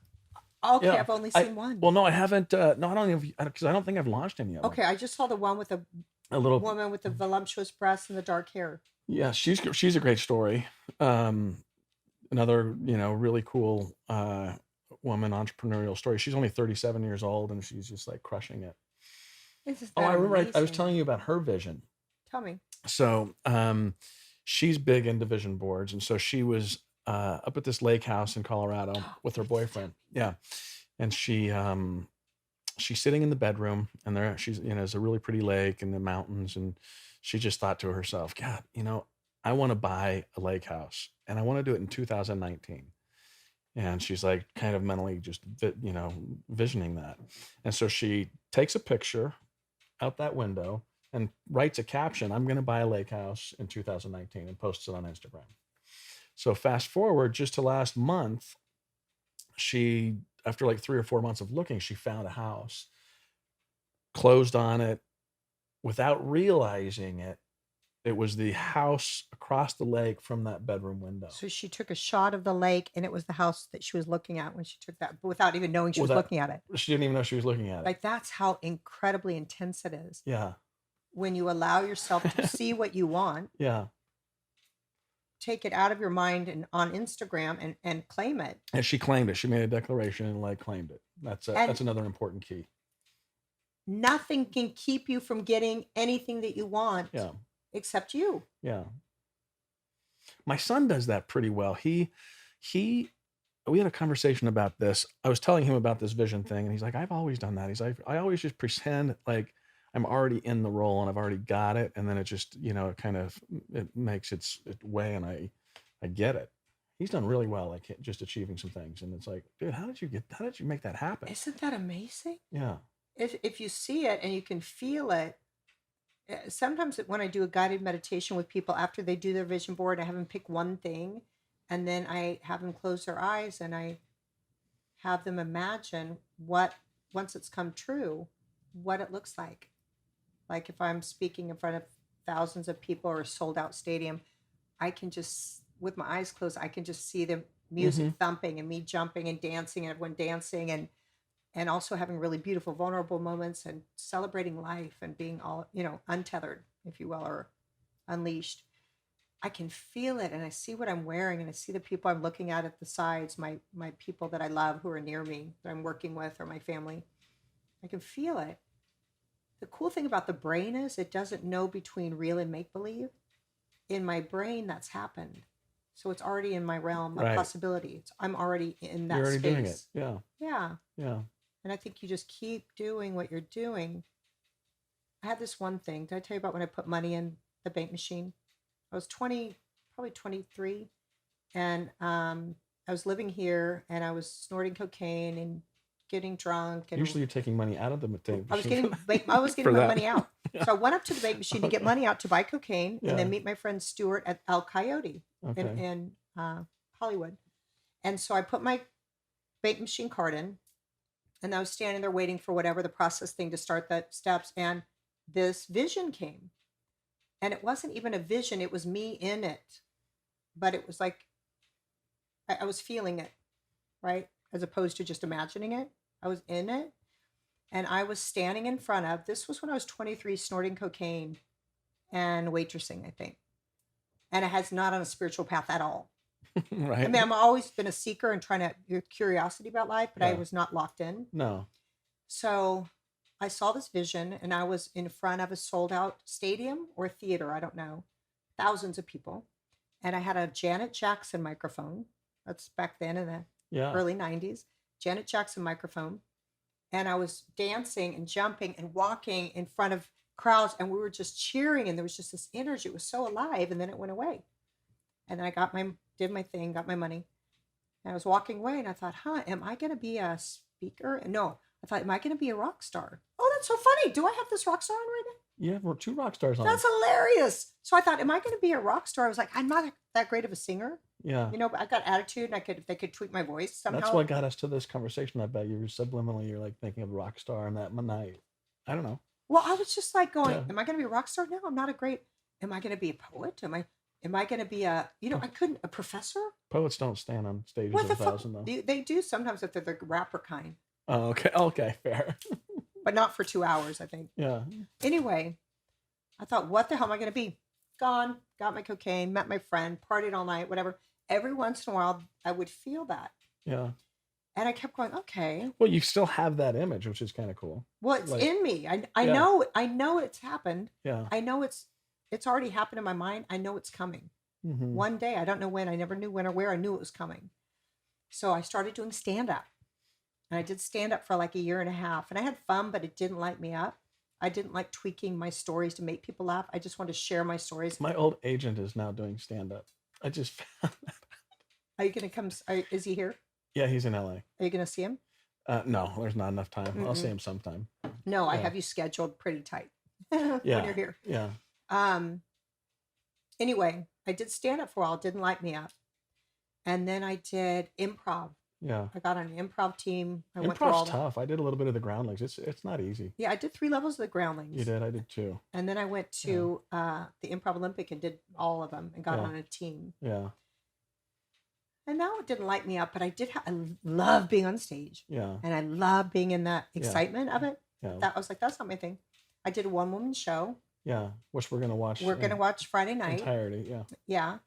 Okay, yeah. I've only seen one. Well, no, I haven't. No, I don't even, because I don't think I've launched any of them. Okay, I just saw the one with the A little. woman with the voluptuous breasts and the dark hair. Yeah, she's a great story. Another, really cool woman entrepreneurial story. She's only 37 years old and she's just like crushing it. Isn't Oh, that I remember I was amazing? telling you about her vision. Tell me. So she's big into vision boards. And so she was up at this lake house in Colorado with her boyfriend. Yeah. And she's sitting in the bedroom, and there's a really pretty lake and the mountains, and she just thought to herself, God, I want to buy a lake house, and I want to do it in 2019. And she's like kind of mentally just visioning that. And so she takes a picture out that window and writes a caption, I'm going to buy a lake house in 2019, and posts it on Instagram. So fast forward just to last month, she, after like 3 or 4 months of looking, she found a house, closed on it without realizing it. It was the house across the lake from that bedroom window. So she took a shot of the lake, and it was the house that she was looking at when she took that, without even knowing she was looking at it. She didn't even know she was looking at it. Like, that's how incredibly intense it is. Yeah. When you allow yourself to see what you want. Yeah. Take it out of your mind and on Instagram and claim it. And she claimed it. She made a declaration and like claimed it. That's another important key. Nothing can keep you from getting anything that you want. Yeah. Except you. Yeah. My son does that pretty well. We had a conversation about this. I was telling him about this vision thing, and he's like, I've always done that. He's like, I always just pretend like I'm already in the role and I've already got it. And then it just, it makes its way, and I get it. He's done really well, like just achieving some things. And it's like, dude, how did you make that happen? Isn't that amazing? Yeah. If you see it and you can feel it. Sometimes when I do a guided meditation with people after they do their vision board, I have them pick one thing, and then I have them close their eyes, and I have them imagine what, once it's come true, what it looks like. Like if I'm speaking in front of thousands of people or a sold out stadium, I can just, with my eyes closed, I can just see the music thumping and me jumping and dancing and everyone dancing, and also having really beautiful, vulnerable moments and celebrating life and being all, untethered, if you will, or unleashed. I can feel it, and I see what I'm wearing, and I see the people I'm looking at the sides, my people that I love who are near me, that I'm working with, or my family. I can feel it. The cool thing about the brain is it doesn't know between real and make-believe. In my brain, that's happened. So it's already in my realm of possibility. I'm already in that space. You're already doing it. Yeah. Yeah. Yeah. And I think you just keep doing what you're doing. I had this one thing. Did I tell you about when I put money in the bank machine? I was probably 23. And I was living here, and I was snorting cocaine and getting drunk. And usually you're taking money out of the bank machine. I was getting my money out. Yeah. So I went up to the bank machine to get money out to buy cocaine, and then meet my friend Stuart at El Coyote in Hollywood. And so I put my bank machine card in, and I was standing there waiting for whatever the process thing to start the steps. And this vision came, and it wasn't even a vision. It was me in it, but it was like, I was feeling it, right? As opposed to just imagining it. I was in it, and I was standing in front of, this was when I was 23, snorting cocaine and waitressing, I think. And it has not on a spiritual path at all. Right. I mean, I've always been a seeker and trying to curiosity about life, but I was not locked in. No. So I saw this vision, and I was in front of a sold out stadium or theater. I don't know. Thousands of people. And I had a Janet Jackson microphone. That's back then in the early 90s. Janet Jackson microphone. And I was dancing and jumping and walking in front of crowds, and we were just cheering, and there was just this energy. It was so alive, and then it went away. And then I did my thing, got my money. And I was walking away, and I thought, am I going to be a speaker? No, I thought, am I going to be a rock star? Oh, that's so funny. Do I have this rock star on right now? Yeah, we're 2 rock stars on. That's hilarious. So I thought, am I going to be a rock star? I was like, I'm not that great of a singer. Yeah. But I got attitude, and if they could tweak my voice somehow. That's what got us to this conversation. I bet you're like thinking of rock star and that night. I don't know. Well, I was just like going, am I going to be a rock star? No, I'm not am I going to be a poet? Am I going to be a professor? Poets don't stand on stages of 1,000 though. They do sometimes if they're the rapper kind. Oh, okay. Okay, fair. But not for 2 hours, I think. Yeah. Anyway, I thought, what the hell am I going to be? Gone, got my cocaine, met my friend, partied all night, whatever. Every once in a while, I would feel that. Yeah. And I kept going, okay. Well, you still have that image, which is kind of cool. Well, it's in me. I know it's happened. Yeah. I know it's already happened in my mind. I know it's coming. Mm-hmm. One day, I don't know when. I never knew when or where. I knew it was coming. So I started doing stand-up. And I did stand up for like a year and a half. And I had fun, but it didn't light me up. I didn't like tweaking my stories to make people laugh. I just wanted to share my stories. My old agent is now doing stand-up. I just found that. Are you going to come? Is he here? Yeah, he's in LA. Are you going to see him? No, there's not enough time. I'll see him sometime. No, I Yeah. have you scheduled pretty tight when Yeah. you're here. Yeah. Anyway, I did stand up for a while. It didn't light me up. And then I did improv. Yeah. I got on an improv team. I went through all Improv's tough. I did a little bit of the groundlings. It's not easy. Yeah, I did 3 levels of the groundlings. You did. I did too. And then I went to the Improv Olympic and did all of them and got Yeah. on a team. Yeah. And now it didn't light me up, but I love being on stage. Yeah. And I love being in that excitement of it. Yeah. That I was like, that's not my thing. I did a 1-woman show. Yeah. Which we're gonna watch. We're going to watch Friday night. Entirety. Yeah. Yeah.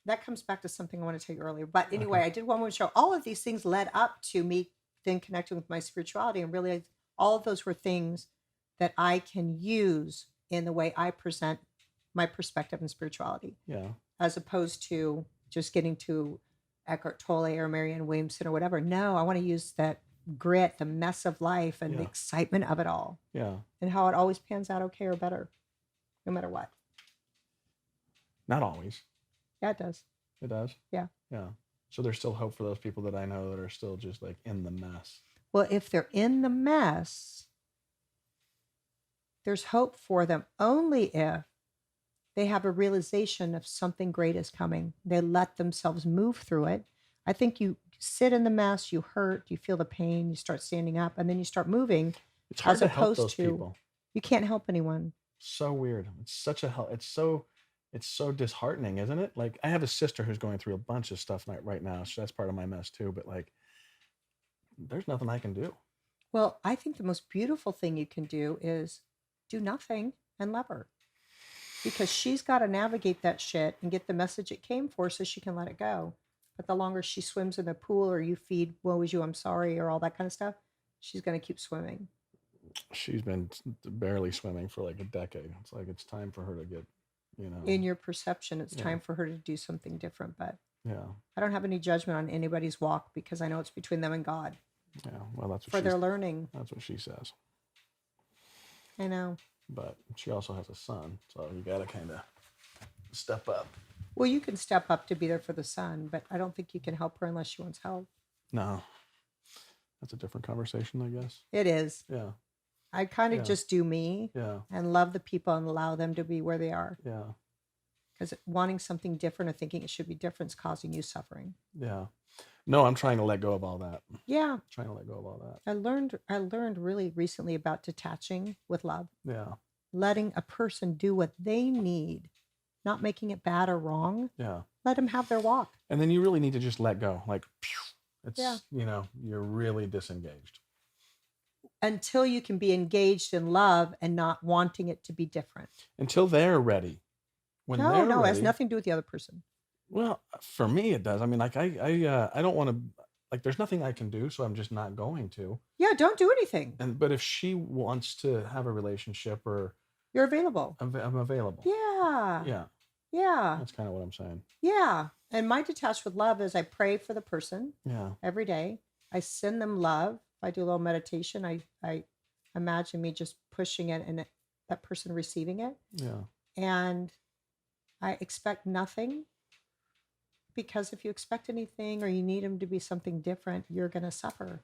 That comes back to something I want to tell you earlier. But anyway, I did 1-woman show. All of these things led up to me then connecting with my spirituality. And really, all of those were things that I can use in the way I present my perspective and spirituality, Yeah. as opposed to just getting to Eckhart Tolle or Marianne Williamson or whatever. No, I want to use that grit, the mess of life, and the Yeah. excitement of it all, Yeah. and how it always pans out okay or better, no matter what. Not always. Yeah, it does. It does. Yeah. Yeah. So there's still hope for those people that I know that are still just like in the mess. Well, if they're in the mess, there's hope for them only if they have a realization of something great is coming. They let themselves move through it. I think you sit in the mess, you hurt, you feel the pain, you start standing up, and then you start moving. It's hard As to help opposed those to- people. You can't help anyone. So weird. It's such a help. It's so disheartening, isn't it? Like I have a sister who's going through a bunch of stuff right now. So that's part of my mess too. But like, there's nothing I can do. Well, I think the most beautiful thing you can do is do nothing and love her. Because she's got to navigate that shit and get the message it came for so she can let it go. But the longer she swims in the pool or you feed, woe is you, I'm sorry, or all that kind of stuff, she's going to keep swimming. She's been barely swimming for like a decade. It's like it's time for her to get, In your perception, it's Yeah. time for her to do something different. But Yeah. I don't have any judgment on anybody's walk because I know it's between them and God Yeah. Well, that's what for their learning. that's what she says. I know. But she also has a son, so you got to kind of step up. Well, you can step up to be there for the son, but I don't think you can help her unless she wants help. No, that's a different conversation, I guess. It is. Yeah. I kind of Yeah. just do me Yeah. and love the people and allow them to be where they are. Yeah. Because wanting something different or thinking it should be different is causing you suffering. Yeah. No, I'm trying to let go of all that. Yeah. Trying to let go of all that. I learned really recently about detaching with love, Yeah. letting a person do what they need, not making it bad or wrong. Yeah. Let them have their walk. And then you really need to just let go. Like, phew, it's, Yeah. You're really disengaged. Until you can be engaged in love and not wanting it to be different. Until they're ready. When No, they're it has ready, nothing to do with the other person. Well, for me, it does. I mean, like, I don't want to, like, there's nothing I can do, so I'm just not going to. Yeah, don't do anything. But if she wants to have a relationship or You're available. I'm available. Yeah. Yeah. Yeah. That's kind of what I'm saying. Yeah. And my detached with love is I pray for the person Yeah. every day. I send them love. I do a little meditation. I imagine me just pushing it and that person receiving it. Yeah. And I expect nothing, because if you expect anything or you need them to be something different, you're going to suffer.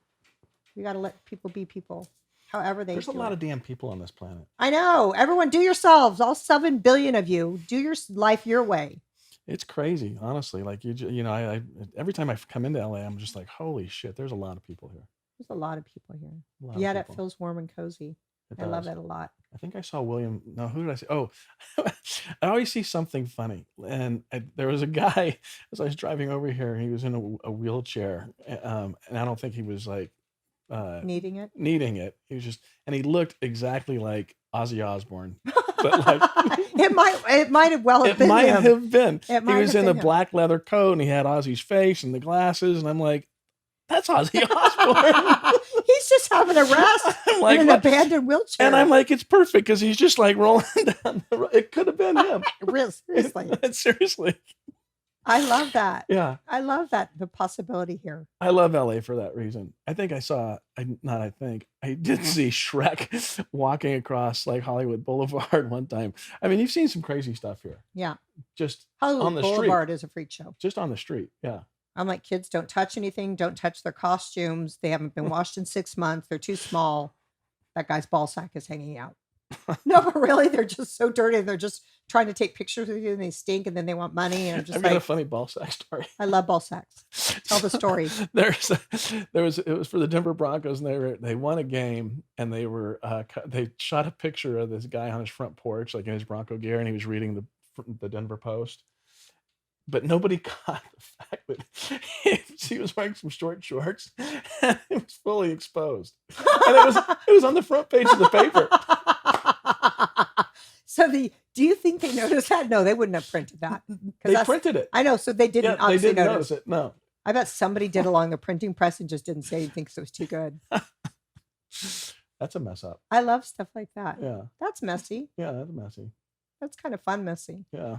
You got to let people be people, however they There's a do lot it. of damn people on this planet. I know. Everyone do yourselves. All 7 billion of you. Do your life your way. It's crazy, honestly. Like I every time I come into LA, I'm just like, holy shit, there's a lot of people here. There's a lot of people here. A lot of Yet it people. feels warm and cozy. It I love does. it a lot. I think I saw William. No, who did I see? Oh, I always see something funny. And there was a guy as I was driving over here. He was in a wheelchair, and I don't think he was like Needing it. needing it. He was just, and he looked exactly like Ozzy Osbourne. But like, it might have well have it been might him. have been. It He might was have in a been him. black leather coat, and he had Ozzy's face and the glasses, and I'm like, that's Ozzy Osbourne. He's just having a rest I'm like, in an what? abandoned wheelchair. And I'm like, it's perfect because he's just like rolling down the road. It could have been him. Real seriously. Seriously. I love that. Yeah. I love that, the possibility here. I love LA for that reason. I did see Shrek walking across like Hollywood Boulevard one time. I mean, you've seen some crazy stuff here. Yeah. Just Hollywood on the Boulevard street. is a freak show. Just on the street. Yeah. I'm like, kids, don't touch anything. Don't touch their costumes. They haven't been washed in 6 months. They're too small. That guy's ball sack is hanging out. No, but really, they're just so dirty. They're just trying to take pictures with you and they stink and then they want money. And I'm just I've got a funny ball sack story. I love ball sacks. Tell the story. It was for the Denver Broncos and they won a game and they shot a picture of this guy on his front porch, like in his Bronco gear, and he was reading the Denver Post. But nobody caught the fact that he was wearing some short shorts and it was fully exposed. And it was on the front page of the paper. So do you think they noticed that? No, they wouldn't have printed that. They printed it. I know. So they didn't They didn't notice it. No. I bet somebody did along the printing press and just didn't say anything because it was too good. That's a mess up. I love stuff like that. Yeah. That's messy. Yeah, that's messy. That's kind of fun messy. Yeah.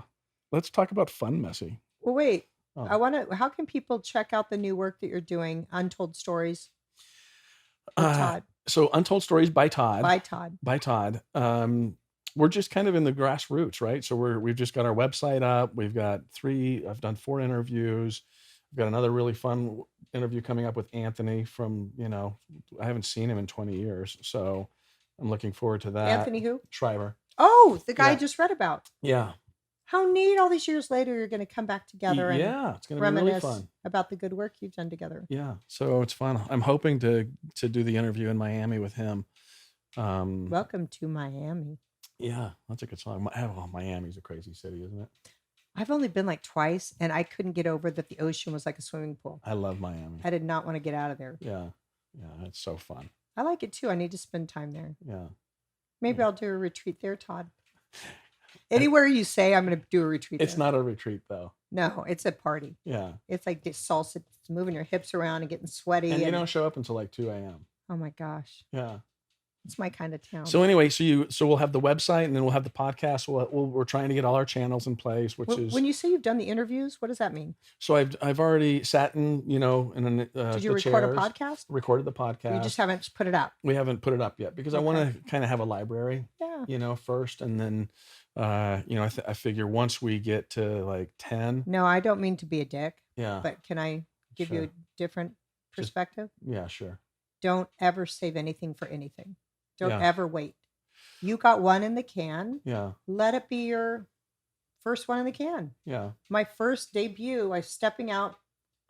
Let's talk about fun messy. Well, wait. Oh. How can people check out the new work that you're doing, Untold Stories with Todd? So Untold Stories by Todd. By Todd. We're just kind of in the grassroots, right? So we've just got our website up. I've done 4 interviews. We've got another really fun interview coming up with Anthony from, I haven't seen him in 20 years. So I'm looking forward to that. Anthony who? Shriver. Oh, the guy I just read about. Yeah. How neat all these years later you're going to come back together and it's going to be really fun about the good work you've done together. Yeah. So it's fun. I'm hoping to do the interview in Miami with him. Welcome to Miami. Yeah, that's a good song. Miami's a crazy city, isn't it? I've only been like twice and I couldn't get over that the ocean was like a swimming pool. I love Miami. I did not want to get out of there. Yeah. Yeah, it's so fun. I like it too. I need to spend time there. Yeah. Maybe I'll do a retreat there, Todd. Anywhere you say, I'm going to do a retreat. It's not a retreat though. No, it's a party. Yeah. It's like this salsa, it's moving your hips around and getting sweaty. And you don't show up until like 2 a.m. Oh my gosh. Yeah. It's my kind of town. So anyway, so we'll have the website and then we'll have the podcast. We're trying to get all our channels in place, when you say you've done the interviews, what does that mean? So I've already sat in, did you record a podcast? Recorded the podcast. You just haven't put it up. We haven't put it up yet because I want to kind of have a library, first. And then, I figure once we get to like 10. No, I don't mean to be a dick. Yeah. But can I give you a different perspective? Yeah, sure. Don't ever save anything for anything. Don't ever wait. You got one in the can. Yeah. Let it be your first one in the can. Yeah. My first debut, I'm stepping out.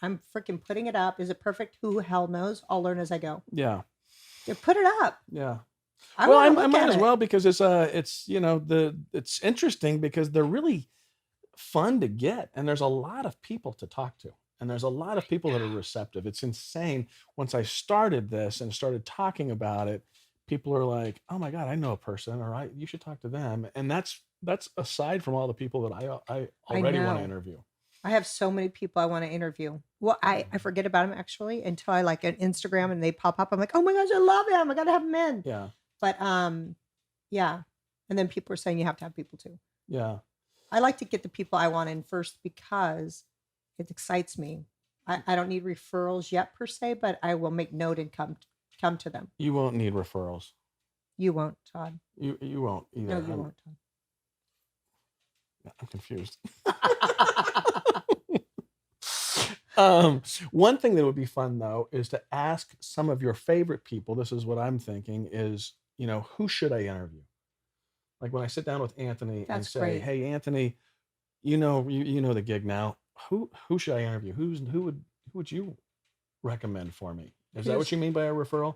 I'm freaking putting it up. Is it perfect? Who hell knows? I'll learn as I go. Yeah. Put it up. Yeah. I might as well because it's interesting because they're really fun to get and there's a lot of people to talk to and there's a lot of people that are receptive. It's insane. Once I started this and started talking about it, people are like, "Oh my God, I know a person, or you should talk to them." And that's aside from all the people that I already want to interview. I have so many people I want to interview. Well, I forget about them actually until I like an Instagram and they pop up. I'm like, "Oh my gosh, I love him. I got to have him in." Yeah. But yeah. And then people are saying you have to have people too. Yeah. I like to get the people I want in first because it excites me. I don't need referrals yet per se, but I will make note and come to them. You won't need referrals. You won't, Todd. You won't either. No, you won't, Todd. I'm confused. One thing that would be fun though is to ask some of your favorite people. This is what I'm thinking is, who should I interview? Like when I sit down with Anthony and say, great. "Hey, Anthony, you know the gig now. Who should I interview? Who would you recommend for me?" Is that what you mean by a referral?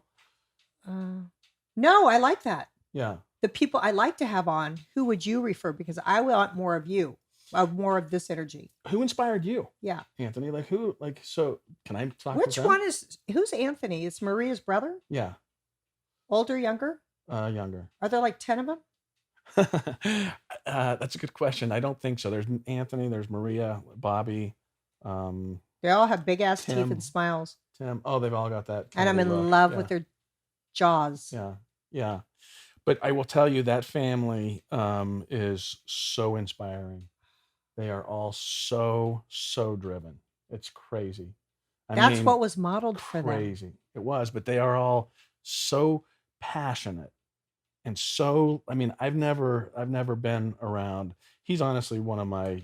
No, I like that. Yeah. The people I like to have on, who would you refer? Because I want more of you, more of this energy. Who inspired you? Yeah. Anthony, so can I talk Which to them? one who's Anthony? It's Maria's brother? Yeah. Older, younger? Younger. Are there like 10 of them? That's a good question. I don't think so. There's Anthony, there's Maria, Bobby. They all have big ass teeth and smiles. Tim. Oh, they've all got that. And I'm in love with their jaws. Yeah. Yeah. But I will tell you that family is so inspiring. They are all so driven. It's crazy. That's what was modeled for them. Crazy. It was, but they are all so passionate and so. I mean, I've never been around. He's honestly one of my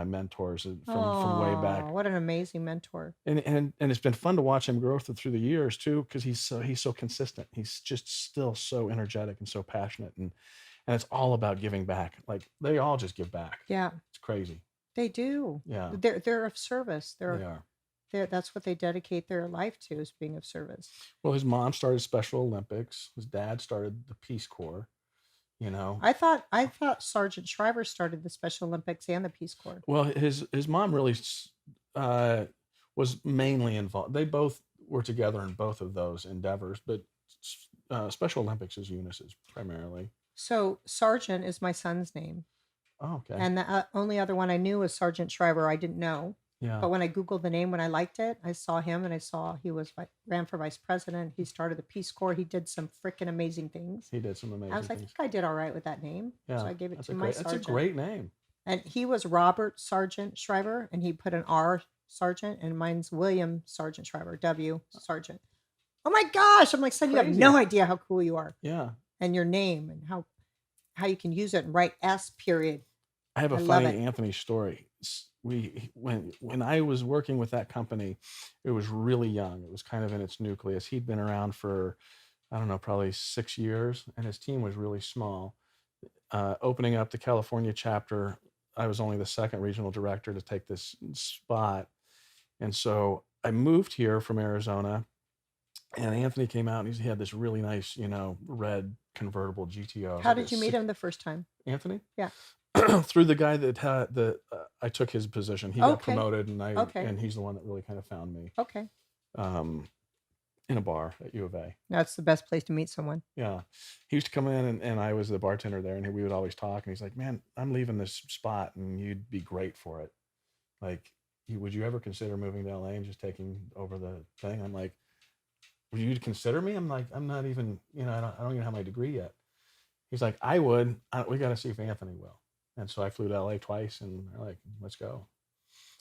mentors from way back. What an amazing mentor. And it's been fun to watch him grow through the years too, because he's so consistent. He's just still so energetic and so passionate, and it's all about giving back. Like they all just give back. Yeah, it's crazy. They do. Yeah, they're of service. They are. That's what they dedicate their life to, is being of service. Well, his mom started Special Olympics. His dad started the Peace Corps. I thought Sergeant Shriver started the Special Olympics and the Peace Corps. Well, his mom really was mainly involved. They both were together in both of those endeavors, but Special Olympics is Eunice's primarily. So Sergeant is my son's name. Oh, okay. And the only other one I knew was Sergeant Shriver. I didn't know. Yeah. But when I Googled the name, when I liked it, I saw him and I saw he ran for vice president. He started the Peace Corps. He did some freaking amazing things. He did some amazing things. I was like, I think I did all right with that name. Yeah. So I gave it to my sergeant. That's a great name. And he was Robert Sergeant Shriver, and he put an R Sergeant, and mine's William Sergeant Shriver, W Sergeant. Oh my gosh. I'm like, son, you have no idea how cool you are. Yeah. And your name and how you can use it and write S period. I have a funny Anthony story. When I was working with that company, it was really young. It was kind of in its nucleus. He'd been around for, I don't know, probably 6 years, and his team was really small. Opening up the California chapter, I was only the second regional director to take this spot. And so I moved here from Arizona, and Anthony came out and he had this really nice, red convertible GTO. How did you meet him the first time? Anthony? Yeah. Through the guy that I took his position. He got promoted, and and he's the one that really kind of found me. Okay. In a bar at U of A. That's the best place to meet someone. Yeah. He used to come in, and I was the bartender there, and we would always talk, and he's like, man, I'm leaving this spot and you'd be great for it. Like, would you ever consider moving to LA and just taking over the thing? I'm like, would you consider me? I'm like, I'm not even, I don't even have my degree yet. He's like, I would. We got to see if Anthony will. And so I flew to LA twice, and they're like, let's go.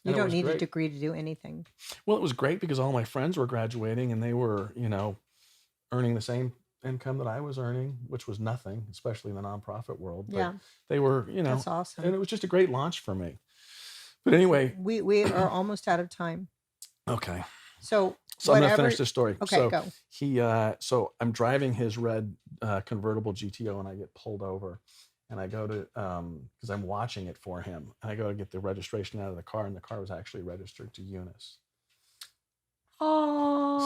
You don't need a degree to do anything. Well, it was great because all my friends were graduating, and they were, earning the same income that I was earning, which was nothing, especially in the nonprofit world. But they were, That's awesome. And it was just a great launch for me. But anyway. We are almost out of time. Okay. So I'm going to finish this story. Okay, go. So I'm driving his red convertible GTO, and I get pulled over. And I go to, because I'm watching it for him, and I go to get the registration out of the car, and the car was actually registered to Eunice. Oh,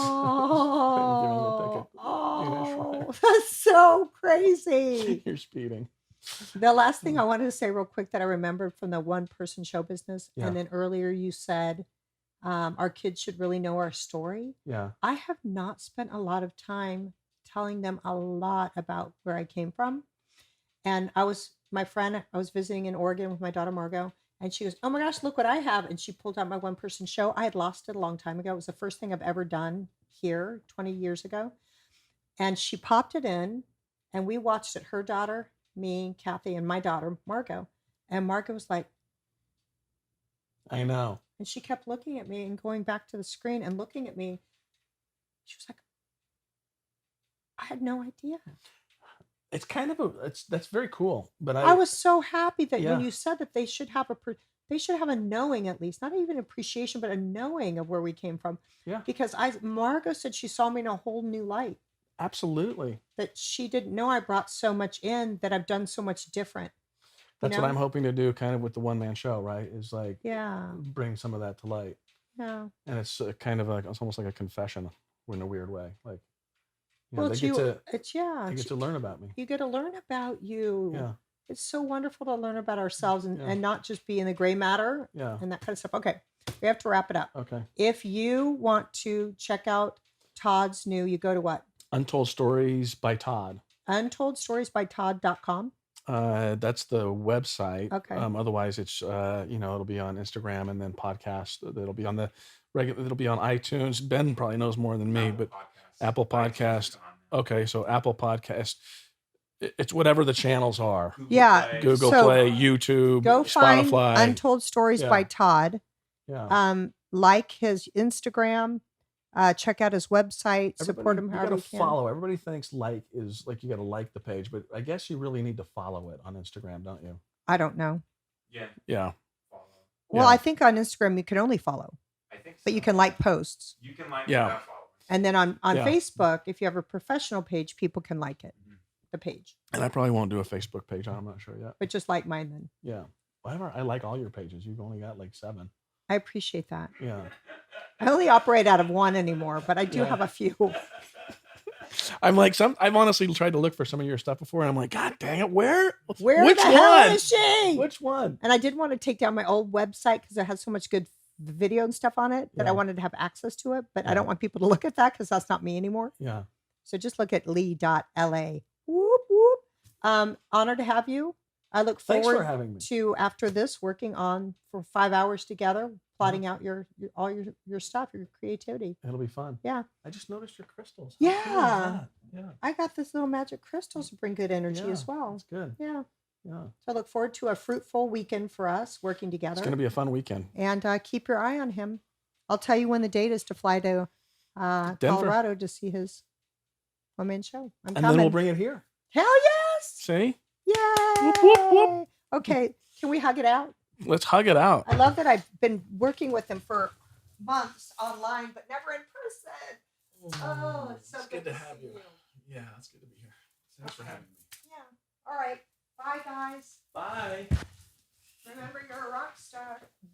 that's so crazy. You're speeding. The last thing I wanted to say real quick that I remembered from the one-person show business, and then earlier you said our kids should really know our story. Yeah. I have not spent a lot of time telling them a lot about where I came from. And I was visiting in Oregon with my daughter, Margot, and she goes, oh my gosh, look what I have. And she pulled out my one-person show. I had lost it a long time ago. It was the first thing I've ever done here 20 years ago. And she popped it in, and we watched it, her daughter, me, Kathy, and my daughter, Margot. And Margot was like, I know. And she kept looking at me and going back to the screen and looking at me. She was like, I had no idea. It's kind of that's very cool. But I was so happy that when you said that they should have a knowing, at least, not even appreciation, but a knowing of where we came from. Yeah. Because Margot said she saw me in a whole new light. Absolutely. That she didn't know I brought so much in, that I've done so much different. That's what I'm hoping to do, kind of with the one-man show, right? Is like, bring some of that to light. Yeah. And it's kind of like, it's almost like a confession in a weird way. Like, they get to learn about me. You get to learn about you. Yeah. It's so wonderful to learn about ourselves and not just be in the gray matter and that kind of stuff. Okay. We have to wrap it up. Okay. If you want to check out Todd's new, you go to what? Untold Stories by Todd. UntoldStoriesByTodd.com. That's the website. Okay. Otherwise it's, it'll be on Instagram, and then podcast. It'll be on it'll be on iTunes. Ben probably knows more than me, but Apple Podcast. Okay. So Apple Podcast, It's whatever the channels are. Yeah. Play. Google So, Play, YouTube, Go find Spotify. Untold Stories by Yeah. Todd. Yeah. Like his Instagram. Check out his website. Support him you however gotta you can. follow. Everybody thinks like is like you got to like the page, but I guess you really need to follow it on Instagram, don't you? I don't know. Yeah. Yeah. Follow. Well, Yeah. I think on Instagram you can only follow, I think so. but you can like posts. You can like Yeah. without followers. And then on Yeah. Facebook, if you have a professional page, people can like it, the page. And I probably won't do a Facebook page. I'm not sure yet. But just like mine then. Yeah. Whatever. I like all your pages. You've only got like 7. I appreciate that. Yeah. I only operate out of one anymore, but I do Yeah. have a few. I'm like I've honestly tried to look for some of your stuff before, and I'm like, God dang it, Where Which the hell one? is she? Which one? And I did want to take down my old website because it has so much good video and stuff on it that I Yeah. wanted to have access to it, but I Yeah. don't want people to look at that because that's not me anymore. Yeah. So just look at leigh.la. Whoop, whoop. Honored to have you. I look Thanks forward for having me. to after this working on for 5 hours together, plotting out all your stuff, your creativity. It'll be fun. Yeah. I just noticed your crystals. How cool is Yeah. that? Yeah. I got this little magic crystals to bring good energy Yeah, as well. That's good. Yeah. Yeah. So I look forward to a fruitful weekend for us working together. It's going to be a fun weekend. And keep your eye on him. I'll tell you when the date is to fly to Colorado to see his one-man show. I'm And coming. then we'll bring it here. Hell yes! See? Yay! Whoop, whoop, whoop. Okay, can we hug it out? Let's hug it out. I love that I've been working with him for months online, but never in person. Oh, it's so good to have see you. Yeah, it's good to be here. Thanks for having me. Yeah. All right. Bye, guys. Bye. Remember, you're a rock star.